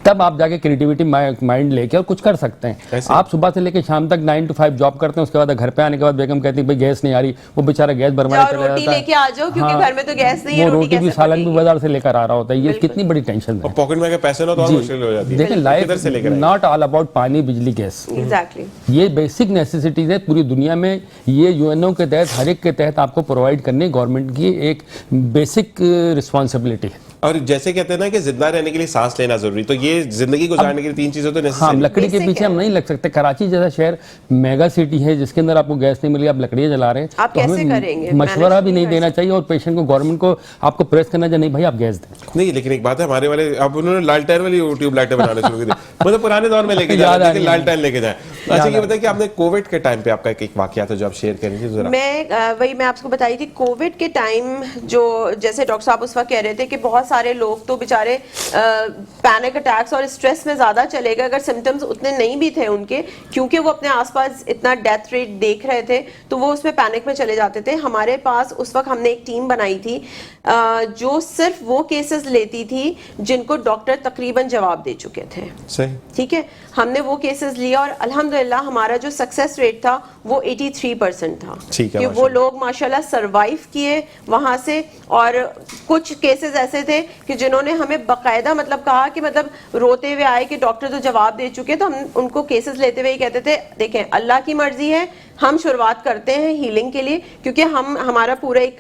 तब आप जाके क्रिएटिविटी माइंड लेके और कुछ कर सकते हैं। आप सुबह से लेकर शाम तक 9 to 5 जॉब करते हैं, उसके बाद घर पे आने के बाद बेगम कहती है भाई गैस नहीं आ रही, वो बेचारा गैस भरवाने चला जाता है, लेके आ जाओ क्योंकि घर में तो गैस नहीं है, वो रोटी भी सालन भी बाजार से लेकर आ रहा होता है। ये कितनी बड़ी टेंशन है। पॉकेट में अगर पैसे ना तो और मुश्किल हो जाती है। देखिए, लाइफ नॉट ऑल अबाउट पानी, बिजली, गैस। एग्जैक्टली, ये बेसिक नेसेसिटीज है पूरी दुनिया में, ये यूएनओ के तहत हर एक के तहत आपको प्रोवाइड करने गवर्नमेंट की एक बेसिक रिस्पॉन्सिबिलिटी है। और जैसे कहते हैं ना कि जिंदा रहने के लिए सांस लेना जरूरी, तो ये जिंदगी गुजारने के लिए 3 चीजें तो हाँ, नेसेसरी। लकड़ी के पीछे हम नहीं लग सकते। कराची जैसा शहर मेगा सिटी है जिसके अंदर आपको गैस नहीं मिली, आप लकड़ियाँ जला रहे हैं, आप तो कैसे हमें करेंगे? मशवरा भी नहीं देना चाहिए और पेशेंट को, गवर्नमेंट को आपको प्रेस करना चाहिए, नहीं भाई आप गैस दें। नहीं, लेकिन एक बात है, हमारे वाले अब उन्होंने लालटेन वाली ट्यूब लाइटें बनाने शुरू कर दी, मतलब पुराने दौर में लेके याद आ जाए, रही है। लालटेन लेके जाए। अच्छा, ये बताइए कि आपने कोविड के टाइम पे आपका एक वाकया था जो आप शेयर करेंगे जरा। वही मैं आपको बताई थी, कोविड के टाइम जो जैसे डॉक्टर साहब उस वक्त कह रहे थे कि बहुत सारे लोग तो बेचारे पैनिक अटैक्स और स्ट्रेस में ज्यादा चले गए, अगर सिम्टम्स उतने नहीं भी थे उनके, क्योंकि वो अपने आसपास इतना डेथ रेट देख रहे थे तो वो उसमें पैनिक में चले जाते थे। हमारे पास उस वक्त हमने एक टीम बनाई थी जो सिर्फ वो केसेस लेती थी जिनको डॉक्टर तकरीबन जवाब दे चुके थे। सही, ठीक है, हमने वो केसेस लिया और अल्हम्दुलिल्लाह हमारा जो सक्सेस रेट था वो 83% था। ठीक है, कि वो लोग माशाल्लाह सरवाइव किए वहां से, और कुछ केसेस ऐसे थे कि जिन्होंने हमें बकायदा मतलब कहा कि मतलब रोते हुए आए कि डॉक्टर तो जवाब दे चुके, तो हम उनको केसेस लेते हुए कहते थे देखें अल्लाह की मर्जी है, हम शुरुआत करते हैं हीलिंग के लिए, क्योंकि हमारा पूरा एक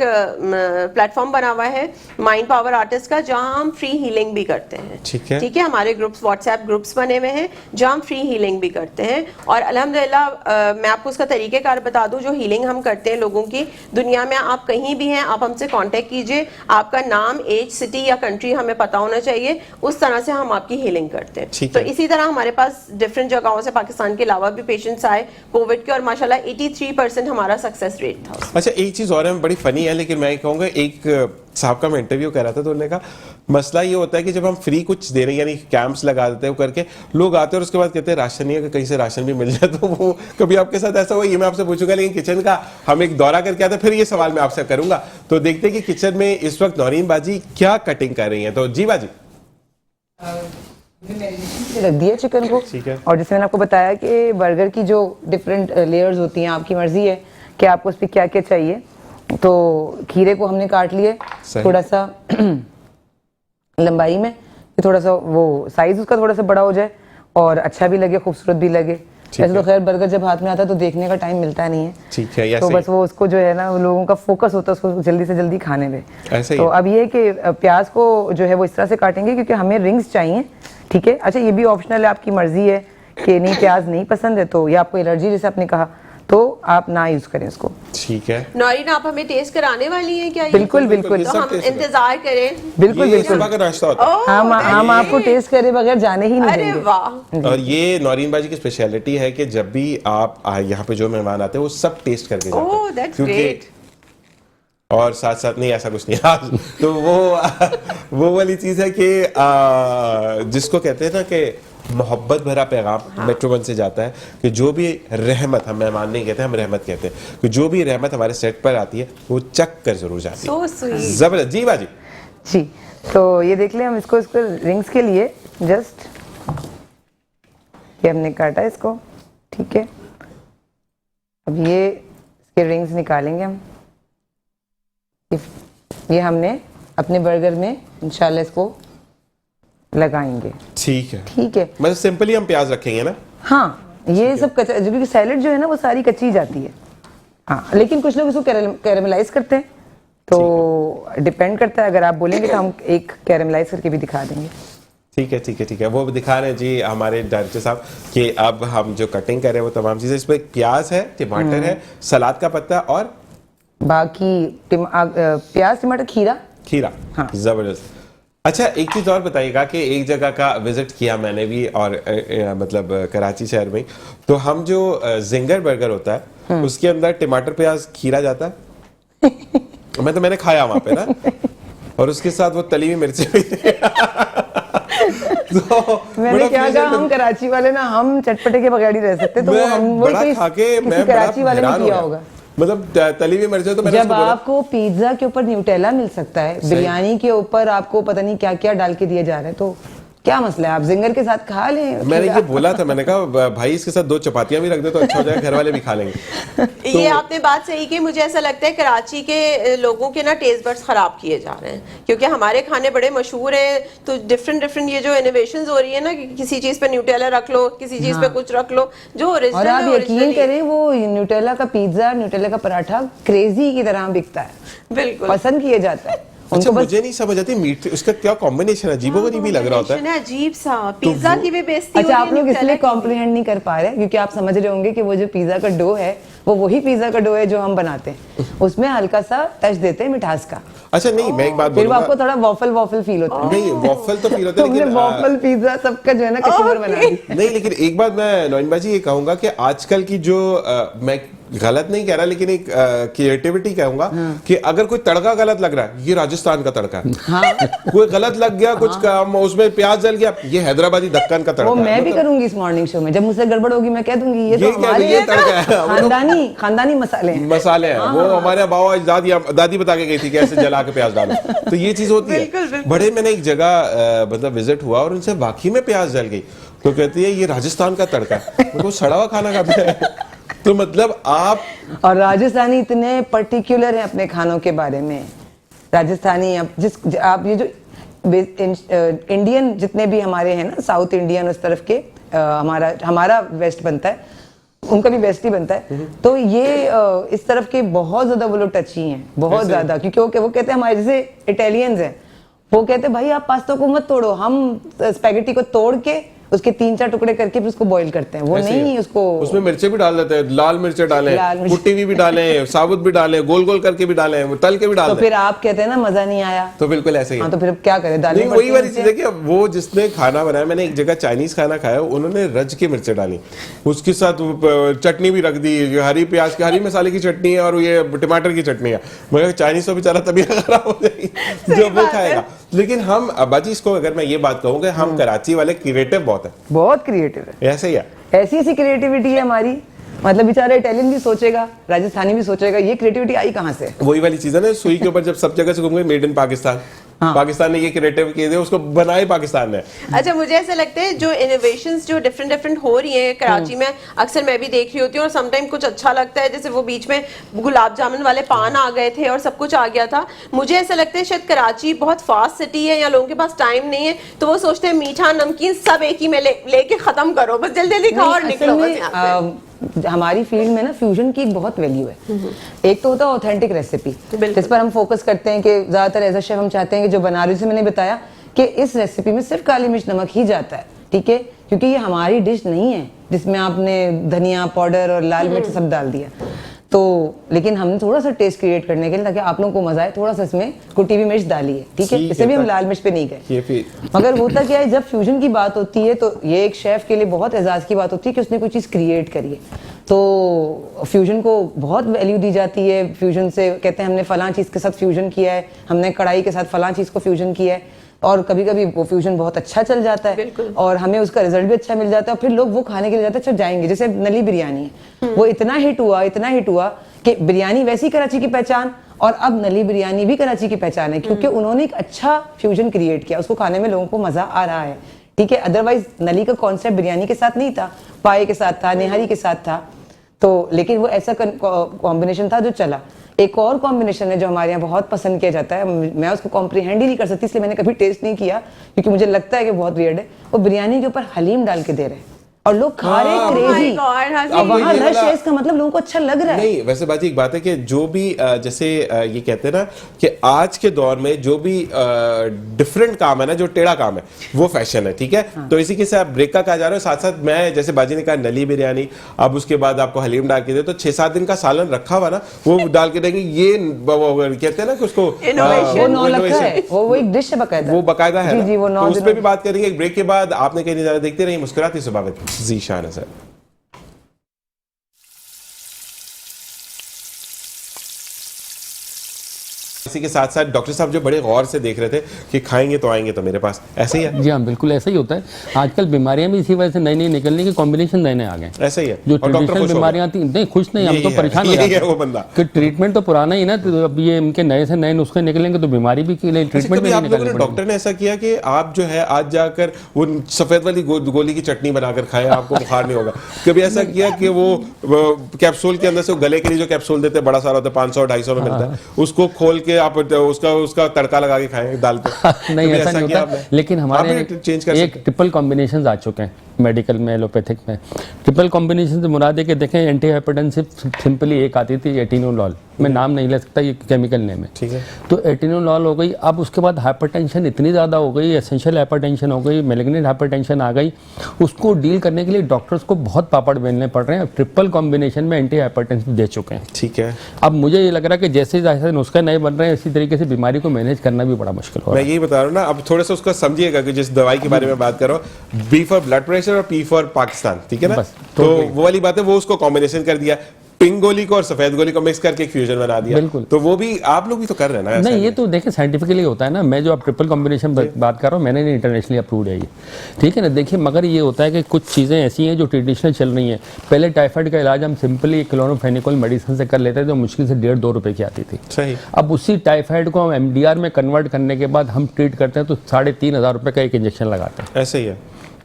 प्लेटफॉर्म बना हुआ है माइंड पावर आर्टिस्ट का, जहां हम फ्री हीलिंग भी करते हैं। ठीक है, ठीक है, हमारे ग्रुप्स, व्हाट्सएप ग्रुप्स बने हुए हैं जहां हम फ्री हीलिंग भी करते हैं। और अल्हम्दुलिल्लाह मैं आपको उसका तरीकेकार बता दूं, जो हीलिंग हम करते हैं लोगों की, दुनिया में आप कहीं भी हैं आप हमसे कांटेक्ट कीजिए, आपका नाम, एज, सिटी या कंट्री हमें पता होना चाहिए, उस तरह से हम आपकी हीलिंग करते हैं। तो इसी तरह हमारे पास डिफरेंट जगहों से पाकिस्तान के अलावा भी पेशेंट्स आए कोविड के, और माशाल्लाह 83% हमारा सक्सेस रेट था। अच्छा, एक चीज और है बड़ी फनी है, लेकिन मैं कहूँगा, एक साहब का मैं इंटरव्यू कर रहा था तो उन्होंने कहा मसला ये होता है कि जब हम फ्री कुछ दे रहे हैं, यानी कैंप्स लगा देते हैं करके, लोग आते हैं और उसके बाद कहते हैं राशन नहीं है, कहीं से राशन भी मिल जाए, तो वो कभी आपके साथ ऐसा हुआ? ये मैं आपसे पूछूंगा, लेकिन किचन का हम एक दौरा करके आते हैं, फिर ये सवाल मैं आपसे करूंगा। तो देखते हैं कि किचन में इस वक्त नौरीन बाजी क्या कटिंग कर रही है। तो जी बाजी रख दिया चिकन को, ठीक है। और जैसे मैंने आपको बताया कि बर्गर की जो डिफरेंट लेयर्स होती हैं, आपकी मर्जी है कि आपको उस पर क्या क्या चाहिए। तो खीरे को हमने काट लिए थोड़ा सा लंबाई में, कि थोड़ा सा वो साइज उसका थोड़ा सा बड़ा हो जाए और अच्छा भी लगे, खूबसूरत भी लगे। वैसे तो खैर बर्गर जब हाथ में आता है तो देखने का टाइम मिलता नहीं है, ठीक है, तो बस वो उसको जो है ना लोगों का फोकस होता है उसको जल्दी से जल्दी खाने में। ऐसे ही तो है। अब ये है कि प्याज को जो है वो इस तरह से काटेंगे क्योंकि हमें रिंग्स चाहिए, ठीक है। अच्छा ये भी ऑप्शनल है, आपकी मर्जी है कि नहीं प्याज नहीं पसंद है तो, या आपको एलर्जी जैसे आपने कहा, तो आप ना यूज करें उसको। ठीक है, नौरीन आप हमें टेस्ट कराने वाली हैं क्या? ये? बिल्कुल बिल्कुल तो हम taste इंतजार करें। बिल्कुल ये बिल्कुल, सुबह का नाश्ता होता है। ओह, हम आपको टेस्ट करे बगैर जाने ही नहीं अरे देंगे। वाह, और ये नौरीन बाजी की स्पेशलिटी है कि जब भी आप यहाँ पे जो मेहमान आते हैं वो सब टेस्ट करके जाते ओह हैं, दैट्स क्योंकि ग्रेट। और साथ साथ नहीं ऐसा कुछ नहीं आज तो वो वाली चीज है कि जिसको कहते हैं ना कि मोहब्बत भरा पैगाम मेट्रो वन से जाता है कि जो भी रहमत, हम मेहमान नहीं कहते, हम रहमत कहते हैं, कि जो भी रहमत हमारे सेट पर आती है वो चक कर जरूर जाती So है। sweet. जबरदस्त जी बाजी। जी तो ये देख लें हम इसको रिंग्स के लिए जस्ट ये हमने काटा इसको, ठीक है। अब ये इसके रिंग्स निकालेंगे हम, ये हमने अपने बर्गर में इंशाल्लाह इसको लगाएंगे, ठीक है, ठीक है। मतलब सिंपली हम प्याज रखेंगे ना। हाँ ये सब कच्चा, क्योंकि सैलेड जो है ना वो सारी कच्ची जाती है, हाँ। लेकिन कुछ लोग इसको कैरेमलाइज करते हैं, तो डिपेंड करता है। अगर आप बोलेंगे तो हम एक कैरेमलाइज करके भी दिखा देंगे। ठीक है ठीक है ठीक है, वो दिखा रहे हैं जी हमारे डायरेक्टर साहब कि अब हम जो कटिंग कर रहे हैं वो तमाम चीजें, इसमें प्याज है, टमाटर है, सलाद का पत्ता और बाकी प्याज टमाटर खीरा। खीरा। हाँ। जबरदस्त। अच्छा एक चीज और बताइएगा कि एक जगह का विजिट किया मैंने भी, और मतलब कराची शहर में, तो हम जो जिंगर बर्गर होता है उसके अंदर टमाटर प्याज खीरा जाता है मैंने खाया वहां पे ना, और उसके साथ वो तली हुई मिर्ची भी तो मैंने क्या कहा, हम कराची वाले ना हम चटपटे के बगैर ही रह सकते, तो वो हम बड़ा वही खा के किसी मैं कराची वाले ने हैरान हो किया गया। होगा। मतलब तली हुई मिर्ची तो मैंने जब उसको बोला, आपको पिज्जा के ऊपर न्यूटेला मिल सकता है, बिरयानी के ऊपर आपको पता नहीं क्या क्या डाल के दिए जा रहे हैं, तो क्या मसला है, आप जिंगर के साथ खा लें। मैंने ये बोला था, मैंने कहा भाई इसके साथ 2 चपातियां भी रख दे तो अच्छा हो जाएगा, घर वाले भी खा लेंगे। ये आपने बात सही की। मुझे ऐसा लगता है कराची के लोगों के ना टेस्ट बड्स खराब किए जा रहे हैं, क्योंकि हमारे खाने बड़े मशहूर हैं, तो डिफरेंट ये जो इनोवेशंस हो रही है ना कि किसी चीज पे न्यूटेला रख लो, किसी चीज पे कुछ रख लो, जो और ओरिजिनल आप है यकीन originally- करें वो न्यूटेला का पिज्जा, न्यूटेला का पराठा क्रेजी की तरह बिकता है, बिल्कुल पसंद किया जाता है। अच्छा उनको बस मुझे नहीं समझ आती मीट उसका क्या कॉम्बिनेशन अजीबोगरीब भी लग रहा होता है। combination है अजीब सा, पिज्जा की भी बेइज्जती अच्छा हो आप रही है लोग इसलिए न्यूटेला की। कॉम्प्रिहेंड नहीं कर पा रहे क्योंकि आप समझ रहे होंगे कि वो जो पिज्जा का डो है वो वही पिज्जा का डो है जो हम बनाते हैं, उसमें हल्का सा टच देते हैं मिठास का, अच्छा नहीं मैं एक बात फिर वो बोलूंगा, आपको थोड़ा वॉफल फील होता है। नहीं वॉफल तो फील होता है तुमने लेकिन वॉफल पिज्जा सबका जो है ना कचूबर बना दिया। नहीं, लेकिन एक बात मैं नौइन बाजी ये कहूंगा कि आजकल की जो मैं गलत नहीं कह रहा लेकिन एक क्रिएटिविटी कहूंगा कि अगर कोई तड़का गलत लग रहा है, ये राजस्थान का तड़का है। हाँ कोई गलत लग गया कुछ काम उसमें प्याज जल गया, ये हैदराबादी दक्कन का तड़का वो है। मैं भी मतलब करूंगी इस मॉर्निंग शो में, जब मुझसे गड़बड़ होगी मैं कह दूंगी ये तो ये क्या- हमारे ये तड़का है। वो लोग- खानदानी मसाले हैं। मसाले हैं वो हमारे बाबा दादी बता के गई थी कि ऐसे जला के प्याज डालो, तो ये चीज होती बिल्कुल, है। बिल्कुल। बड़े मैंने एक जगह मतलब विजिट हुआ और उनसे वाकई में प्याज जल गई, तो कहती है ये राजस्थान का तड़का है, वो सड़ा हुआ खाना खाते हैं। तो मतलब आप और राजस्थानी इतने पर्टिकुलर हैं अपने खानों के बारे में, राजस्थानी आप ये जो इंडियन जितने भी हमारे हैं ना, साउथ इंडियन उस तरफ के हमारा वेस्ट बनता है, उनका भी वेस्ट ही बनता है, तो ये इस तरफ के बहुत ज्यादा वो लोग टची हैं, बहुत ज्यादा, क्योंकि वो कहते हैं हमारे जैसे इटालियंस हैं, वो कहते हैं भाई आप पास्ता को मत तोड़ो, हम स्पैगेटी को तोड़ के उसके 3-4 टुकड़े करके फिर उसको बॉईल करते हैं, वो नहीं उसको उसमें मिर्चे भी डाल देते हैं, लाल मिर्चे डालें, लाल मिर्च। कुटी हुई भी डालें, साबुत भी डालें, गोल गोल करके भी डालें, तल के भी तो डाल दें, फिर आप कहते हैं ना मजा नहीं आया, तो बिल्कुल ऐसे ही हाँ है। तो फिर क्या करें, दालें नहीं वही वाली चीज है कि वो जिसने खाना बनाया, मैंने एक जगह चाइनीज खाना खाया, उन्होंने रज की मिर्चें डाली, उसके साथ चटनी भी रख दी, जो हरी प्याज की हरी मसाले की चटनी है और ये टमाटर की चटनी है, मगर चाइनीज तो बेचारा तबीयत खराब हो जाएगी जब वो खाएगा। लेकिन हम बाजी इसको अगर मैं ये बात कहूँ कि हम कराची वाले क्रिएटिव बहुत है, बहुत क्रिएटिव है, ऐसे ही है। ऐसी क्रिएटिविटी है हमारी, मतलब बेचारा इटालियन भी सोचेगा, राजस्थानी भी सोचेगा, ये क्रिएटिविटी आई कहाँ से? वही वाली चीज है ना, सुई के ऊपर जब सब जगह से घूम गए मेड इन पाकिस्तान, पाकिस्तान ने ये क्रिएटिव किए थे, उसको बनाए पाकिस्तान ने। अच्छा, मुझे ऐसा लगता है जो इनोवेशंस जो डिफरेंट डिफरेंट हो रही हैं कराची में, अक्सर मैं भी देख रही होती हूँ और समटाइम कुछ अच्छा लगता है, जैसे वो बीच में गुलाब जामुन वाले पान आ गए थे और सब कुछ आ गया था। मुझे ऐसा लगता है शायद कराची बहुत फास्ट सिटी है या लोगों के पास टाइम नहीं है, तो वो सोचते हैं मीठा नमकीन सब एक ही में लेके खत्म करो, बस जल्दी जल्दी खाओ और निकलो बस यहाँ से। हमारी फील्ड में ना फ्यूजन की एक बहुत वैल्यू है। एक तो होता है ऑथेंटिक रेसिपी, जिस पर हम फोकस करते हैं कि ज्यादातर एज अ शेफ हम चाहते हैं कि जो बना रही, से मैंने बताया कि इस रेसिपी में सिर्फ काली मिर्च नमक ही जाता है, ठीक है, क्योंकि ये हमारी डिश नहीं है जिसमें आपने धनिया पाउडर और लाल मिर्च सब डाल दिया। तो लेकिन हमने थोड़ा सा टेस्ट क्रिएट करने के लिए, ताकि आप लोगों को मजा आए, थोड़ा सा इसमें कुटी हुई मिर्च डाली है, ठीक है, इसे भी हम लाल मिर्च पे नहीं गए। मगर होता क्या है, जब फ्यूजन की बात होती है तो ये एक शेफ के लिए बहुत एजाज की बात होती है कि उसने कोई चीज़ क्रिएट करी है, तो फ्यूजन को बहुत वैल्यू दी जाती है। फ्यूजन से कहते हैं हमने फलां चीज़ के साथ फ्यूजन किया है, हमने कढ़ाई के साथ फलां चीज़ को फ्यूजन किया है, और कभी कभी वो फ्यूजन बहुत अच्छा चल जाता है और हमें उसका रिजल्ट भी अच्छा मिल जाता है, और फिर लोग वो खाने के लिए जाते हैं। अच्छा जाएंगे, जैसे नली बिरयानी है, वो इतना हिट हुआ कि बिरयानी वैसी कराची की पहचान, और अब नली बिरयानी भी कराची की पहचान है, क्योंकि उन्होंने एक अच्छा फ्यूजन क्रिएट किया, उसको खाने में लोगों को मजा आ रहा है, ठीक है। अदरवाइज नली का कॉन्सेप्ट बिरयानी के साथ नहीं था, पाए के साथ था, निहारी के साथ था, तो लेकिन वो ऐसा कॉम्बिनेशन था जो चला। एक और कॉम्बिनेशन है जो हमारे यहाँ बहुत पसंद किया जाता है, मैं उसको कॉम्प्रिहेंड ही नहीं कर सकती, इसलिए मैंने कभी टेस्ट नहीं किया, क्योंकि मुझे लगता है कि बहुत वियर्ड है। वो बिरयानी के ऊपर हलीम डाल के दे रहे हैं और लोग खा रहे क्रेजी, अब वहाँ रश है, इसका मतलब लोगों को अच्छा लग रहा है। नहीं, वैसे बात एक बात है कि जो भी जैसे ये कहते हैं ना कि आज के दौर में जो भी डिफरेंट काम है ना, जो टेढ़ा काम है, वो फैशन है, ठीक है। तो इसी के साथ ब्रेक का कहा जा रहा है, साथ साथ मैं जैसे बाजी ने कहा नली बिरयानी, अब उसके बाद आपको हलीम डाल के दे, तो 6-7 दिन का सालन रखा हुआ ना, वो डाल के देंगे, ये कहते हैं ना कि उसको वो एक डिश है बकायदा, वो बकायदा है, जी वो उस पर भी बात करेंगे एक ब्रेक के बाद। आपने कहीं नहीं जाना, देखते रहिए मुस्कुराती सुबह में ज़ीशान सर। इसी के साथ साथ डॉक्टर साहब जो बड़े गौर से देख रहे थे कि खाएंगे तो आएंगे तो मेरे पास, ऐसे ही है? जी हाँ, बिल्कुल ऐसा ही होता है। आजकल बीमारियां भी इसी वजह से नई नई निकलने के कॉम्बिनेशन नए आ गए, ऐसा ही है। जो ट्रेडिशनल बीमारियां थी, नहीं खुश नहीं, हम तो परेशान हो जाते हैं वो बंदा कि ट्रीटमेंट तो पुराना ही ना, तो अब ये इनके नए से नए नुस्खे निकलेंगे तो बीमारी भी ट्रीटमेंट में आप लोगों ने डॉक्टर ने ऐसा किया कि आप जो है आज जाकर वो सफेद वाली गोली की चटनी बनाकर खाएं, आपको बुखार नहीं होगा? कभी ऐसा किया कि वो कैप्सूल के अंदर से गले के लिए जो कैप्सूल देते हैं, बड़ा सारा होता है, 500-250 में मिलता है, उसको खोल के आप उसका तड़का लगा के खाएं दाल पे? नहीं, ऐसा नहीं होता, लेकिन हमारे एक ट्रिपल कॉम्बिनेशन आ चुके हैं मेडिकल में, एलोपैथिक में। ट्रिपल कॉम्बिनेशन से मुराद है कि देखें, एंटी हाइपरटेंसिव सिंपली एक आती थी एटिनोलॉल, मैं नाम नहीं ले सकता, ये केमिकल नेम है, ठीक है। तो एटिनोलॉल हो गई, अब उसके बाद हाइपरटेंशन इतनी ज़्यादा हो गई, एसेंशियल हाइपरटेंशन हो गई, मैलिग्नेंट हाइपरटेंशन आ गई, उसको डील करने के लिए डॉक्टर्स को बहुत पापड़ बेलने पड़ रहे हैं। ट्रिपल कॉम्बिनेशन में एंटी हाइपरटेंसिव दे चुके हैं, ठीक है। अब मुझे ये लग रहा है कि जैसे जैसे नुस्खे नए बन रहे हैं, इसी तरीके से बीमारी को मैनेज करना भी बड़ा मुश्किल हो रहा है। मैं यही बता रहा हूँ ना, अब थोड़ा सा उसको समझिएगा कि जिस दवाई के बारे में बात कर रहा हूँ, बी फॉर ब्लड प्रेशर और पी फॉर पाकिस्तान, ठीक है ना, तो वो वाली बात है, वो उसको कॉम्बिनेशन कर दिया, पिंक गोली को और सफेद गोली को मिक्स करके एक फ्यूजन बना दिया। बिल्कुल, तो वो भी आप लोग भी तो कर रहे हैं ना? नहीं, ये तो देखिए साइंटिफिकली होता है ना, मैं जो आप ट्रिपल कॉम्बिनेशन बात कर रहा हूँ, मैंने इंटरनेशनली अप्रूव्ड है ये, ठीक है ना। देखिए, मगर ये होता है कि कुछ चीज़ें ऐसी हैं जो ट्रेडिशनल चल रही हैं। पहले टाइफाइड का इलाज हम सिंपली क्लोरोफेनिकोल मेडिसिन से कर लेते थे, जो मुश्किल से 1.5-2 रुपए की आती थी। सही। अब उसी टाइफाइड को हम MDR में कन्वर्ट करने के बाद हम ट्रीट करते हैं तो 3,500 रुपये का एक इंजेक्शन लगाते हैं। ऐसे ही है।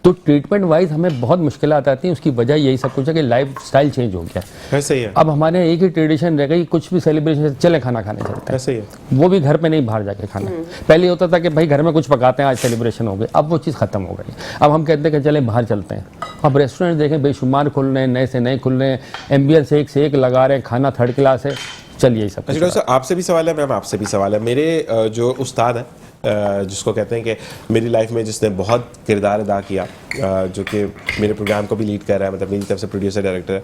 तो ट्रीटमेंट वाइज हमें बहुत मुश्किलात आती हैं। उसकी वजह यही सब कुछ है कि लाइफ स्टाइल चेंज हो गया है। ऐसे ही है। अब हमारे यहाँ एक ही ट्रेडिशन रह गई, कुछ भी सेलिब्रेशन चले खाना खाने चलते हैं, ऐसे ही है। वो भी घर पे नहीं, बाहर जाके खाना। पहले होता था कि भाई घर में कुछ पकाते हैं, आज सेलिब्रेशन हो गए, अब वो चीज़ खत्म हो गई। अब हम कहते हैं कि चले बाहर चलते हैं। अब रेस्टोरेंट देखें बेशुमार खुल रहे हैं, नए से नए खुल रहे हैं, एम्बियंस एक से एक लगा रहे हैं, खाना थर्ड क्लास है। चलिए सब। अच्छा डॉक्टर साहब, आपसे भी सवाल है, मैम आपसे भी सवाल है। मेरे जो उस्ताद है, जिसको कहते हैं कि मेरी लाइफ में जिसने बहुत किरदार अदा किया, जो कि मेरे प्रोग्राम को भी लीड कर रहा है, मतलब मेरी तरफ से प्रोड्यूसर डायरेक्टर है,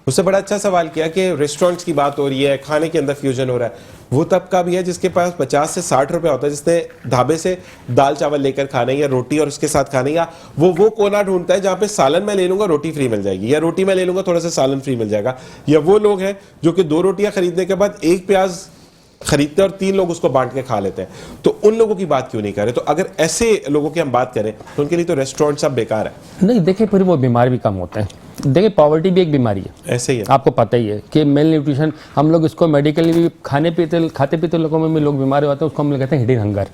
उससे बड़ा अच्छा सवाल किया कि रेस्टोरेंट्स की बात हो रही है, खाने के अंदर फ्यूजन हो रहा है, वो तबका भी है जिसके पास 50 से 60 रुपए होता है, जिसने ढाबे से दाल चावल लेकर खाने या रोटी और उसके साथ खाने, या वो कोना ढूंढता है जहाँ पे सालन मैं ले लूंगा रोटी फ्री मिल जाएगी, या रोटी मैं ले लूंगा थोड़ा सा सालन फ्री मिल जाएगा, या वो लोग हैं जो कि 2 रोटियां खरीदने के बाद 1 प्याज खरीदते हैं और 3 लोग उसको बांट के खा लेते हैं। तो उन लोगों की बात क्यों नहीं कर रहे? तो अगर ऐसे लोगों की हम बात करें तो उनके लिए तो रेस्टोरेंट सब बेकार है। नहीं, देखिए फिर वो बीमार भी कम होते हैं। देखिए पॉवर्टी भी एक बीमारी है, ऐसे ही है, आपको पता ही है कि मेल न्यूट्रिशन, हम लोग इसको मेडिकली भी खाते पीते लोगों में भी लोग बीमार होते हैं, उसको हम लोग कहते हैं हिडन हंगर।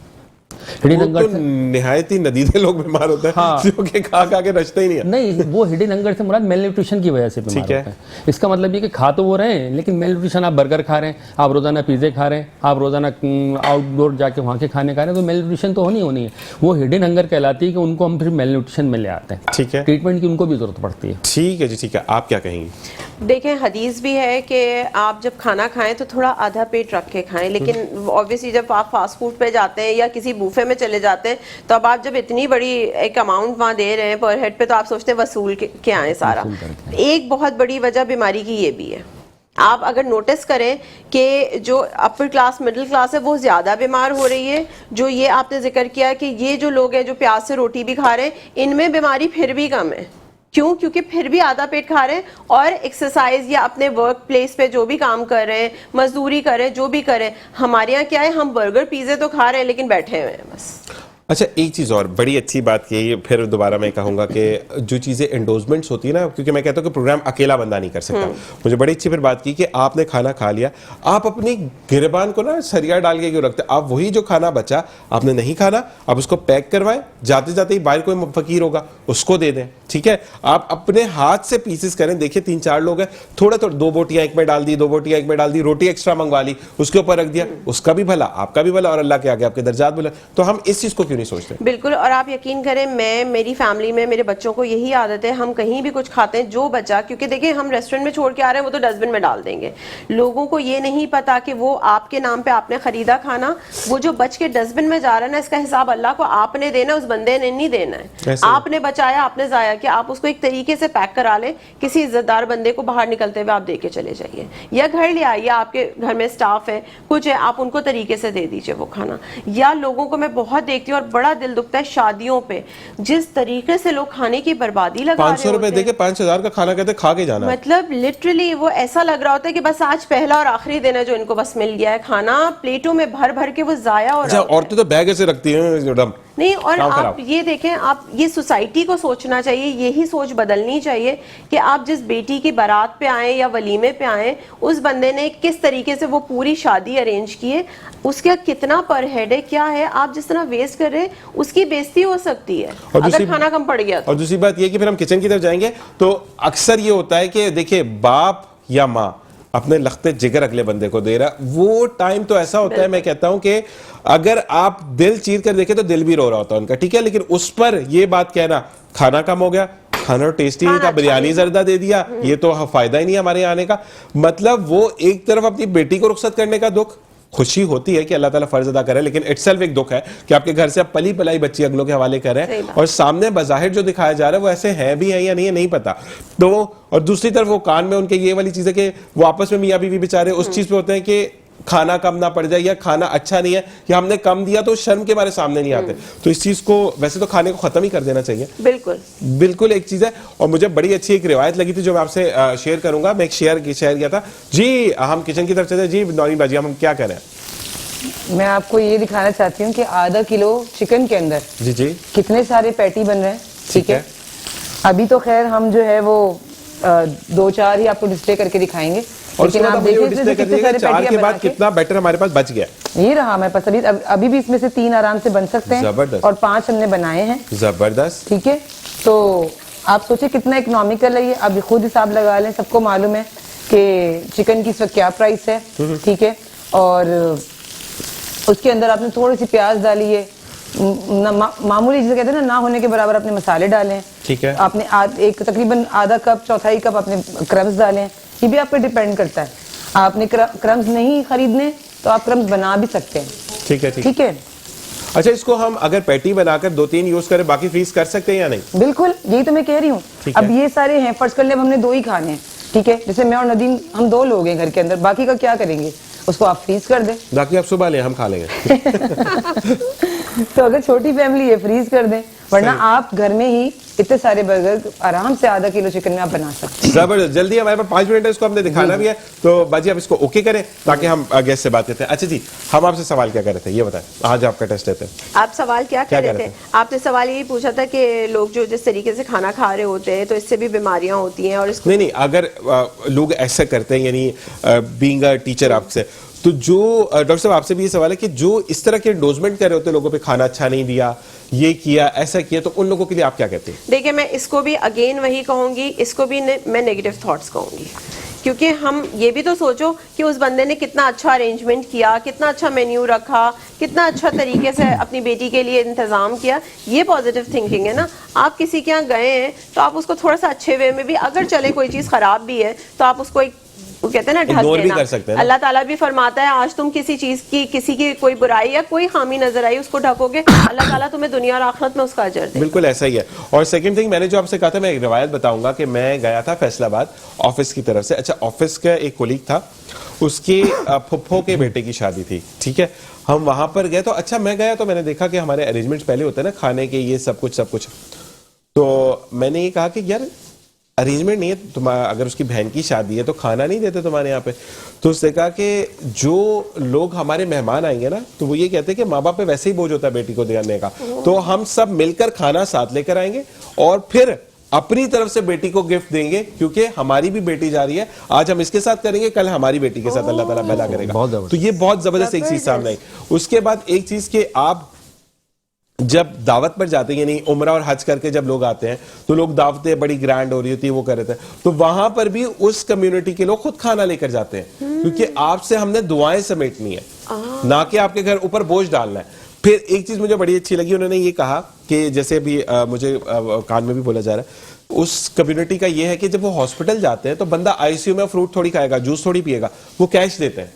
हिडन वो हंगर तो निहायत ही नदीदे लोग बीमार होते हैं हाँ। जो कि खा के रचते ही नहीं है। नहीं, वो हिडन हंगर से मुराद मेल न्यूट्रिशन की वजह से बीमार ठीक है। होते हैं। इसका मतलब ये कि खा तो वो रहे हैं लेकिन मेल न्यूट्रिशन, आप बर्गर खा रहे हैं, आप रोजाना पिज्जे खा रहे हैं, आप रोजाना आउटडोर जाके वहाँ के खाने खा रहे हैं, तो मेल न्यूट्रिशन तो होनी है। वो हिडन हंगर कहलाती है कि उनको हम फिर मेल न्यूट्रिशन में ले आते हैं। ठीक है, ट्रीटमेंट की उनको भी जरूरत पड़ती है। ठीक है जी, ठीक है। आप क्या कहेंगी? देखें, हदीस भी है कि आप जब खाना खाएं तो थोड़ा आधा पेट रख के खाएं, लेकिन ऑब्वियसली जब आप फास्ट फूड पे जाते हैं या किसी बूफे में चले जाते हैं तो अब आप जब इतनी बड़ी एक अमाउंट वहाँ दे रहे हैं पर हेड पे, तो आप सोचते हैं वसूल के आए सारा। एक बहुत बड़ी वजह बीमारी की ये भी है। आप अगर नोटिस करें कि जो अपर क्लास मिडिल क्लास है वो ज़्यादा बीमार हो रही है। जो ये आपने जिक्र किया कि ये जो लोग हैं जो प्याज से रोटी भी खा रहे हैं, इनमें बीमारी फिर भी कम है। क्यों? क्योंकि फिर भी आधा पेट खा रहे हैं और एक्सरसाइज या अपने वर्क प्लेस पे जो भी काम कर रहे हैं, मजदूरी कर रहे हैं, जो भी कर रहे हैं। हमारे यहाँ क्या है, हम बर्गर पिज्जे तो खा रहे हैं लेकिन बैठे हुए हैं बस। अच्छा, एक चीज़ और बड़ी अच्छी बात की, फिर दोबारा मैं कहूँगा कि जो चीज़ें एंडोर्समेंट्स होती है ना, क्योंकि मैं कहता हूँ कि प्रोग्राम अकेला बंदा नहीं कर सकता। मुझे बड़ी अच्छी फिर बात की कि आपने खाना खा लिया, आप अपनी गिरबान को ना सरिया डाल के क्यों रखते? आप वही जो खाना बचा आपने नहीं खाना, आप उसको पैक करवाएं, जाते जाते ही बाहर कोई फकीर होगा उसको दे दें। ठीक है, आप अपने हाथ से पीसेस करें। देखिए 3-4 लोग हैं, थोड़ा 2 बोटियां एक में डाल दी, 2 बोटियां एक में डाल दी, रोटी एक्स्ट्रा मंगवा ली, उसके ऊपर रख दिया, उसका भी भला, आपका भी भला और अल्लाह के आगे आपके दर्जात भला। तो हम इस चीज़ को क्यों नहीं सोचते? बिल्कुल। और आप यकीन करें, मेरी फैमिली में मेरे बच्चों को यही आदत है, हम कहीं भी कुछ खाते हैं जो बचा, क्योंकि देखिए हम रेस्टोरेंट में छोड़ के आ रहे हैं वो तो डस्टबिन में डाल देंगे। लोगों को ये नहीं पता कि वो आपके नाम पे आपने खरीदा खाना, वो जो बच के डस्टबिन में जा रहा है ना, इसका हिसाब अल्लाह को आपने देना, उस बंदे ने नहीं देना है। आपने बचाया, आपने जाया किया, आप उसको एक तरीके से पैक करा ले, किसी इज्जतदार बंदे को बाहर निकलते हुए आप दे के चले जाइए, या घर ले आइए, आपके घर में स्टाफ है कुछ है, आप उनको तरीके से दे दीजिए वो खाना। या लोगों को मैं बहुत देखती हूँ और बड़ा दिल दुखता है, शादियों पे जिस तरीके से लोग खाने की बर्बादी लगा रहे 500 रुपए देके 5,000 का खाना कहते खा के जाना। मतलब लिटरली वो ऐसा लग रहा होता है कि बस आज पहला और आखिरी दिन है जो इनको बस मिल गया है। खाना प्लेटों में भर भर के वो जाया हो रहा है। औरतें तो बैग ऐसे रखती हैं नहीं। और आप ये देखें, आप ये सोसाइटी को सोचना चाहिए, यही सोच बदलनी चाहिए कि आप जिस बेटी की बारात पे आए या वलीमे पे आए, उस बंदे ने किस तरीके से वो पूरी शादी अरेंज की है, उसका कितना पर हेड है, क्या है, आप जिस तरह वेस्ट कर रहे हैं उसकी बेइज्जती हो सकती है अगर खाना कम पड़ गया तो। और दूसरी बात ये कि फिर हम किचन की तरफ जाएंगे तो अक्सर ये होता है कि देखिए बाप या माँ अपने लख्ते जिगर अगले बंदे को दे रहा, वो टाइम तो ऐसा होता है, मैं कहता हूं कि अगर आप दिल चीर कर देखें तो दिल भी रो रहा होता है उनका। ठीक है, लेकिन उस पर ये बात कहना खाना कम हो गया, खाना टेस्टी नहीं था, बिरयानी जर्दा दे दिया, ये तो फायदा ही नहीं हमारे आने का। मतलब वो एक तरफ अपनी बेटी को रुखसत करने का दुख, खुशी होती है कि अल्लाह ताला फर्ज अदा करे, लेकिन इटसेल्फ एक दुख है कि आपके घर से आप पली पलाई बच्ची अगलों के हवाले कर रहे हैं और सामने बज़ाहिर जो दिखाया जा रहा है वो ऐसे हैं भी है या नहीं है नहीं पता। तो और दूसरी तरफ वो कान में उनके ये वाली चीज़ है कि वो आपस में मियाँ बीवी बेचारे उस चीज़ पे होते हैं कि खाना कम ना पड़ जाए या खाना अच्छा नहीं है या हमने कम दिया तो शर्म के मारे सामने नहीं आते। तो इस चीज़ को वैसे तो खाने को ख़त्म ही कर देना चाहिए। बिल्कुल एक चीज़ है। और मुझे बड़ी अच्छी एक रिवायत लगी थी जो मैं आपसे शेयर करूंगा। मैं एक शेयर किया था जी। हम किचन की तरफ चलते जी। नौरीन बाजी, हम क्या कह रहे हैं? मैं आपको ये दिखाना चाहती हूँ कि आधा किलो चिकन के अंदर जी कितने सारे पैटी बन रहे हैं। ठीक है, अभी तो खैर हम जो है वो 2-4 ही आपको डिस्प्ले करके दिखाएंगे, लेकिन आप देखिए कितने सारे 4 के बाद कितना बैटर हमारे पास बच गया। ये रहा हमारे पास अभी भी इसमें से 3 आराम से बन सकते हैं। जबरदस्त। और 5 हमने बनाए हैं। जबरदस्त। ठीक है, तो आप सोचिए कितना इकोनॉमिकल है ये। अब खुद हिसाब लगा लें, सबको मालूम है कि चिकन की इस वक्त क्या प्राइस है। ठीक है, और उसके अंदर आपने थोड़ी सी प्याज डाली है, मामूली जिसे कहते हैं ना होने के बराबर आपने मसाले डाले हैं। ठीक है, आपने एक तकरीबन आधा कप 1/4 कप आपने क्रम्स डाले हैं। ये भी आप पे डिपेंड करता है, आपने क्रम्स नहीं खरीदने तो आप क्रम्स बना भी सकते हैं। ठीक है। अच्छा, इसको हम अगर पैटी बनाकर 2-3 यूज करें बाकी फ्रीज कर सकते हैं या नहीं? बिल्कुल, यही तो मैं कह रही हूँ। अब ये सारे हैं, फर्ज कर ले हमने 2 ही खाने हैं। ठीक है, जैसे मैं और नदीम हम 2 लोग हैं घर के अंदर, बाकी का क्या करेंगे? उसको आप फ्रीज कर दें, बाकी आप सुबह लें, हम खा लेंगे। तो अगर छोटी फैमिली है फ्रीज कर दें, वरना आप घर में ही इतने सारे बर्गर आराम से आधा किलो चिकन में आप बना सकते हैं। जबरदस्त। जल्दी हमारे पास 5 मिनट है, इसको हमने दिखाना भी है, तो बाजी आप इसको ओके करें ताकि हम गेस्ट से बात करते हैं। अच्छा जी, हम आपसे सवाल क्या कर रहे थे ये बताएं, आज आपका टेस्ट लेते हैं। आप सवाल क्या कर रहे थे? आपने सवाल यही पूछा था कि लोग जो जिस तरीके से खाना खा रहे होते हैं तो इससे भी बीमारियां होती हैं और इसको नहीं, अगर लोग ऐसा करते हैं, यानी बीइंग अ टीचर आपसे, तो जो डॉक्टर साहब आपसे भी ये सवाल है कि जो इस तरह के एंडोर्समेंट कर रहे होते हैं लोगों पे, खाना अच्छा नहीं दिया, ये किया, ऐसा किया, तो उन लोगों के लिए आप क्या कहते हैं? देखिए, मैं इसको भी अगेन वही कहूंगी, इसको भी मैं नेगेटिव थॉट्स कहूंगी, क्योंकि हम ये भी तो सोचो कि उस बंदे ने कितना अच्छा अरेंजमेंट किया, कितना अच्छा मेन्यू रखा, कितना अच्छा तरीके से अपनी बेटी के लिए इंतजाम किया। ये पॉजिटिव थिंकिंग है ना। आप किसी के यहाँ गए हैं तो आप उसको थोड़ा सा अच्छे वे में भी, अगर चले कोई चीज़ खराब भी है तो आप उसको एक, वो कहते हैं ना, ढक इग्नोर भी देना। कर सकते हैं ना। अल्लाह ताला भी फरमाता है, आज तुम किसी चीज की, किसी की कोई बुराई या कोई खामी नजर आई, उसको ढकोगे, अल्लाह ताला तुम्हें दुनिया और आखिरत में उसका अजर दे। बिल्कुल ऐसा ही है। और सेकंड थिंग, मैंने जो आपसे कहा था, मैं एक रिवायत बताऊंगा कि मैं गया था फैसलाबाद ऑफिस की तरफ से। अच्छा, ऑफिस का एक कोलीग था, उसके फुफ्फो के बेटे की शादी थी, ठीक है। हम वहां पर गए तो अच्छा, मैं गया तो मैंने देखा कि हमारे अरेंजमेंट्स पहले होते हैं ना, खाने के, ये सब कुछ। तो मैंने ये कहा कि यार अरेंजमेंट नहीं है तुम्हारा, अगर उसकी बहन की शादी है तो खाना नहीं देते तुम्हारे यहाँ पे। तो उसने कहा कि जो लोग हमारे मेहमान आएंगे ना, तो वो ये कहते हैं कि माँ बाप पे वैसे ही बोझ होता है बेटी को देने का, तो हम सब मिलकर खाना साथ लेकर आएंगे और फिर अपनी तरफ से बेटी को गिफ्ट देंगे, क्योंकि हमारी भी बेटी जा रही है, आज हम इसके साथ करेंगे, कल हमारी बेटी के साथ अल्लाह ताला भला करेगा। तो ये बहुत जबरदस्त एक चीज सामने आई। उसके बाद एक चीज कि आप जब दावत पर जाते हैं, यानी उम्रा और हज करके जब लोग आते हैं, तो लोग दावतें बड़ी ग्रैंड हो रही होती है, वो कर रहे थे, तो वहां पर भी उस कम्युनिटी के लोग खुद खाना लेकर जाते हैं, क्योंकि आपसे हमने दुआएं समेटनी है, ना कि आपके घर ऊपर बोझ डालना है। फिर एक चीज मुझे बड़ी अच्छी लगी, उन्होंने ये कहा कि जैसे अभी मुझे कान में भी बोला जा रहा है, उस कम्युनिटी का ये है कि जब वो हॉस्पिटल जाते हैं तो बंदा आईसीयू में फ्रूट थोड़ी खाएगा, जूस थोड़ी पिएगा, वो कैश देते हैं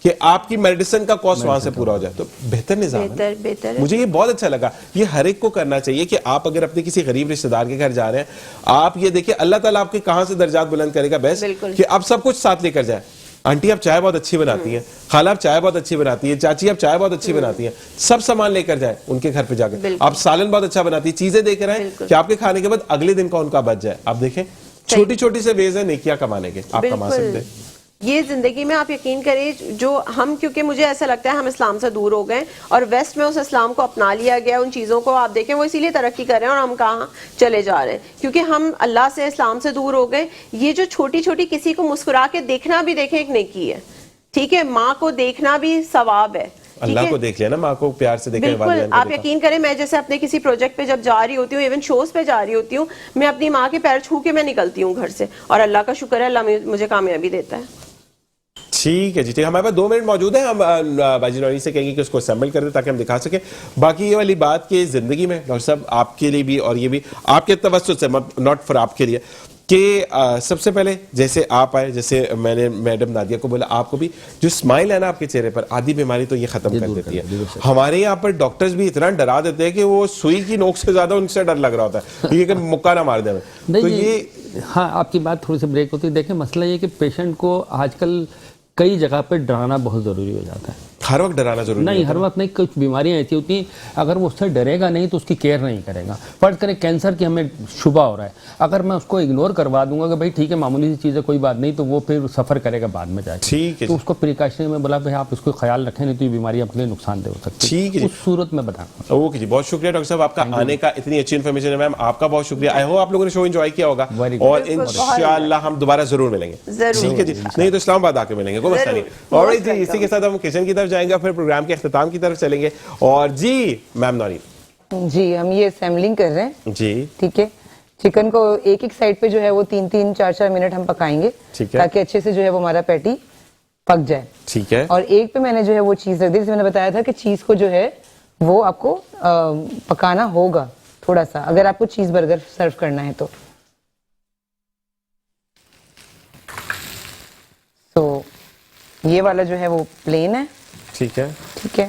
कि आपकी मेडिसिन का कॉस्ट वहां से पूरा हो जाए। तो बेहतर निजाम है। बेहतर मुझे ये बहुत अच्छा लगा। ये हर एक को करना चाहिए कि आप अगर अपने किसी गरीब रिश्तेदार के घर जा रहे हैं, आप ये देखिए अल्लाह ताला आपके कहां से दर्जात बुलंद करेगा बेस्ट, कि आप सब कुछ साथ लेकर जाए। आंटी आप चाय बहुत अच्छी बनाती हैं, खाला आप चाय बहुत अच्छी बनाती है, चाची आप चाय बहुत अच्छी बनाती हैं, सब सामान लेकर जाए उनके घर पे जाकर। आप सालन बहुत अच्छा बनाती है, चीजें देकर आए कि आपके खाने के बाद अगले दिन का उनका बच जाए। आप देखें, छोटी छोटी से वेज है नेकियां कमाने के, आप कमा सकते हैं। ये जिंदगी में आप यकीन करें, जो हम, क्योंकि मुझे ऐसा लगता है हम इस्लाम से दूर हो गए और वेस्ट में उस इस्लाम को अपना लिया गया, उन चीज़ों को आप देखें वो इसीलिए तरक्की कर रहे हैं और हम कहाँ चले जा रहे हैं, क्योंकि हम अल्लाह से, इस्लाम से दूर हो गए। ये जो छोटी छोटी किसी को मुस्कुरा के देखना भी, देखें, एक नेकी है, ठीक है। माँ को देखना भी सवाब है, अल्लाह को देख लिया ना, माँ को प्यार से देखे। बिल्कुल। आप यकीन करें, मैं जैसे अपने किसी प्रोजेक्ट पे जब जा रही होती हूँ, इवन शोज पे जा रही होती हूँ, मैं अपनी माँ के पैर छू के मैं निकलती हूँ घर से, और अल्लाह का शुक्र है, अल्लाह मुझे कामयाबी देता है। ठीक है जी, ठीक है। हमारे पास 2 मिनट मौजूद है, हम बाजी नौनी से कहेंगे कि उसको असेंबल कर दे ताकि हम दिखा सकें। बाकी ये वाली बात कि जिंदगी में डॉक्टर साहब आपके लिए भी, और ये भी आपके तवज्जुह से, नॉट फॉर आपके लिए, कि सबसे पहले जैसे आप आए, जैसे मैंने मैडम नादिया को बोला, आपको भी जो स्माइल है ना आपके चेहरे पर, आधी बीमारी तो ये खत्म कर देती है। हमारे यहाँ पर डॉक्टर्स भी इतना डरा देते हैं कि वो सुई की नोक से ज्यादा उनसे डर लग रहा होता है, ये कि मुक्का ना मार दे। तो ये, हाँ, आपकी बात थोड़ी सी ब्रेक होती है। देखें, मसला ये कि पेशेंट को आजकल कई जगह पे डराना बहुत ज़रूरी हो जाता है। हर वक्त डराना जरूरी नहीं, हर वक्त नहीं। कुछ बीमारियां ऐसी होती हैं, अगर वो उससे डरेगा नहीं तो उसकी केयर नहीं करेगा। फर्ज करें कैंसर की हमें शुबा हो रहा है, अगर मैं उसको इग्नोर करवा दूंगा कि भाई ठीक है मामूली सी चीज़ है, कोई बात नहीं, तो वो फिर सफ़र करेगा बाद में जाके। ठीक है, तो उसको प्रिकॉशनरी में बोला भाई आप इसको ख्याल रखें, नहीं तो ये बीमारी अपने लिए नुकसानदेह हो सकती है। ठीक है, उस सूरत में बताना। ओके जी, बहुत शुक्रिया डॉक्टर साहब आपका आने का, इतनी अच्छी इन्फॉर्मेशन है। मैम आपका बहुत शुक्रिया। आई होप आप लोगों ने शो एंजॉय किया होगा, और इंशाल्लाह हम दोबारा जरूर मिलेंगे। ठीक है जी, नहीं तो इस्लामाबाद आके मिलेंगे, कोई मसला नहीं। ऑलराइट जी, इसी के साथ हम किचन की तरफ जाएंगे, फिर प्रोग्राम के इख्तिताम की तरफ चलेंगे। और जी मैम नौनी जी, हम ये असेंबलिंग कर रहे हैं जी, ठीक है। चिकन को एक एक साइड पे जो है वो 3-3, 4-4 मिनट हम पकाएंगे, ठीक है, ताकि अच्छे से जो है वो हमारा पैटी पक जाए। ठीक है। और एक पे मैंने जो है वो चीज रख दी, जैसे मैंने बताया था कि चीज को जो है वो आपको पकाना होगा थोड़ा सा, अगर आपको चीज बर्गर सर्व करना है तो। तो ये वाला जो है वो प्लेन है, ठीक है, ठीक है।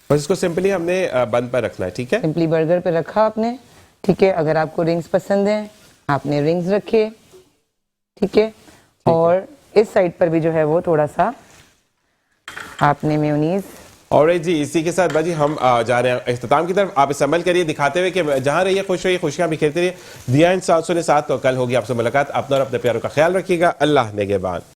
बस इसको सिंपली हमने बंद पर रखना है, ठीक है। सिंपली बर्गर पे रखा आपने, ठीक है। अगर आपको रिंग्स पसंद हैं, आपने रिंग्स रखे, ठीक है। और इस साइड पर भी जो है वो थोड़ा सा आपने मेयोनीज। और जी, इसी के साथ बाजी हम जा रहे हैं इख्तिताम की तरफ। आप अमल करिए, दिखाते हुए कि जहां रहिए खुश रहिए, खुशियां बिखेरते रहिए। दिया इंसान 7 तो कल होगी आपसे मुलाकात। अपना और अपने प्यारों का ख्याल रखिएगा। अल्लाह नेगेबान।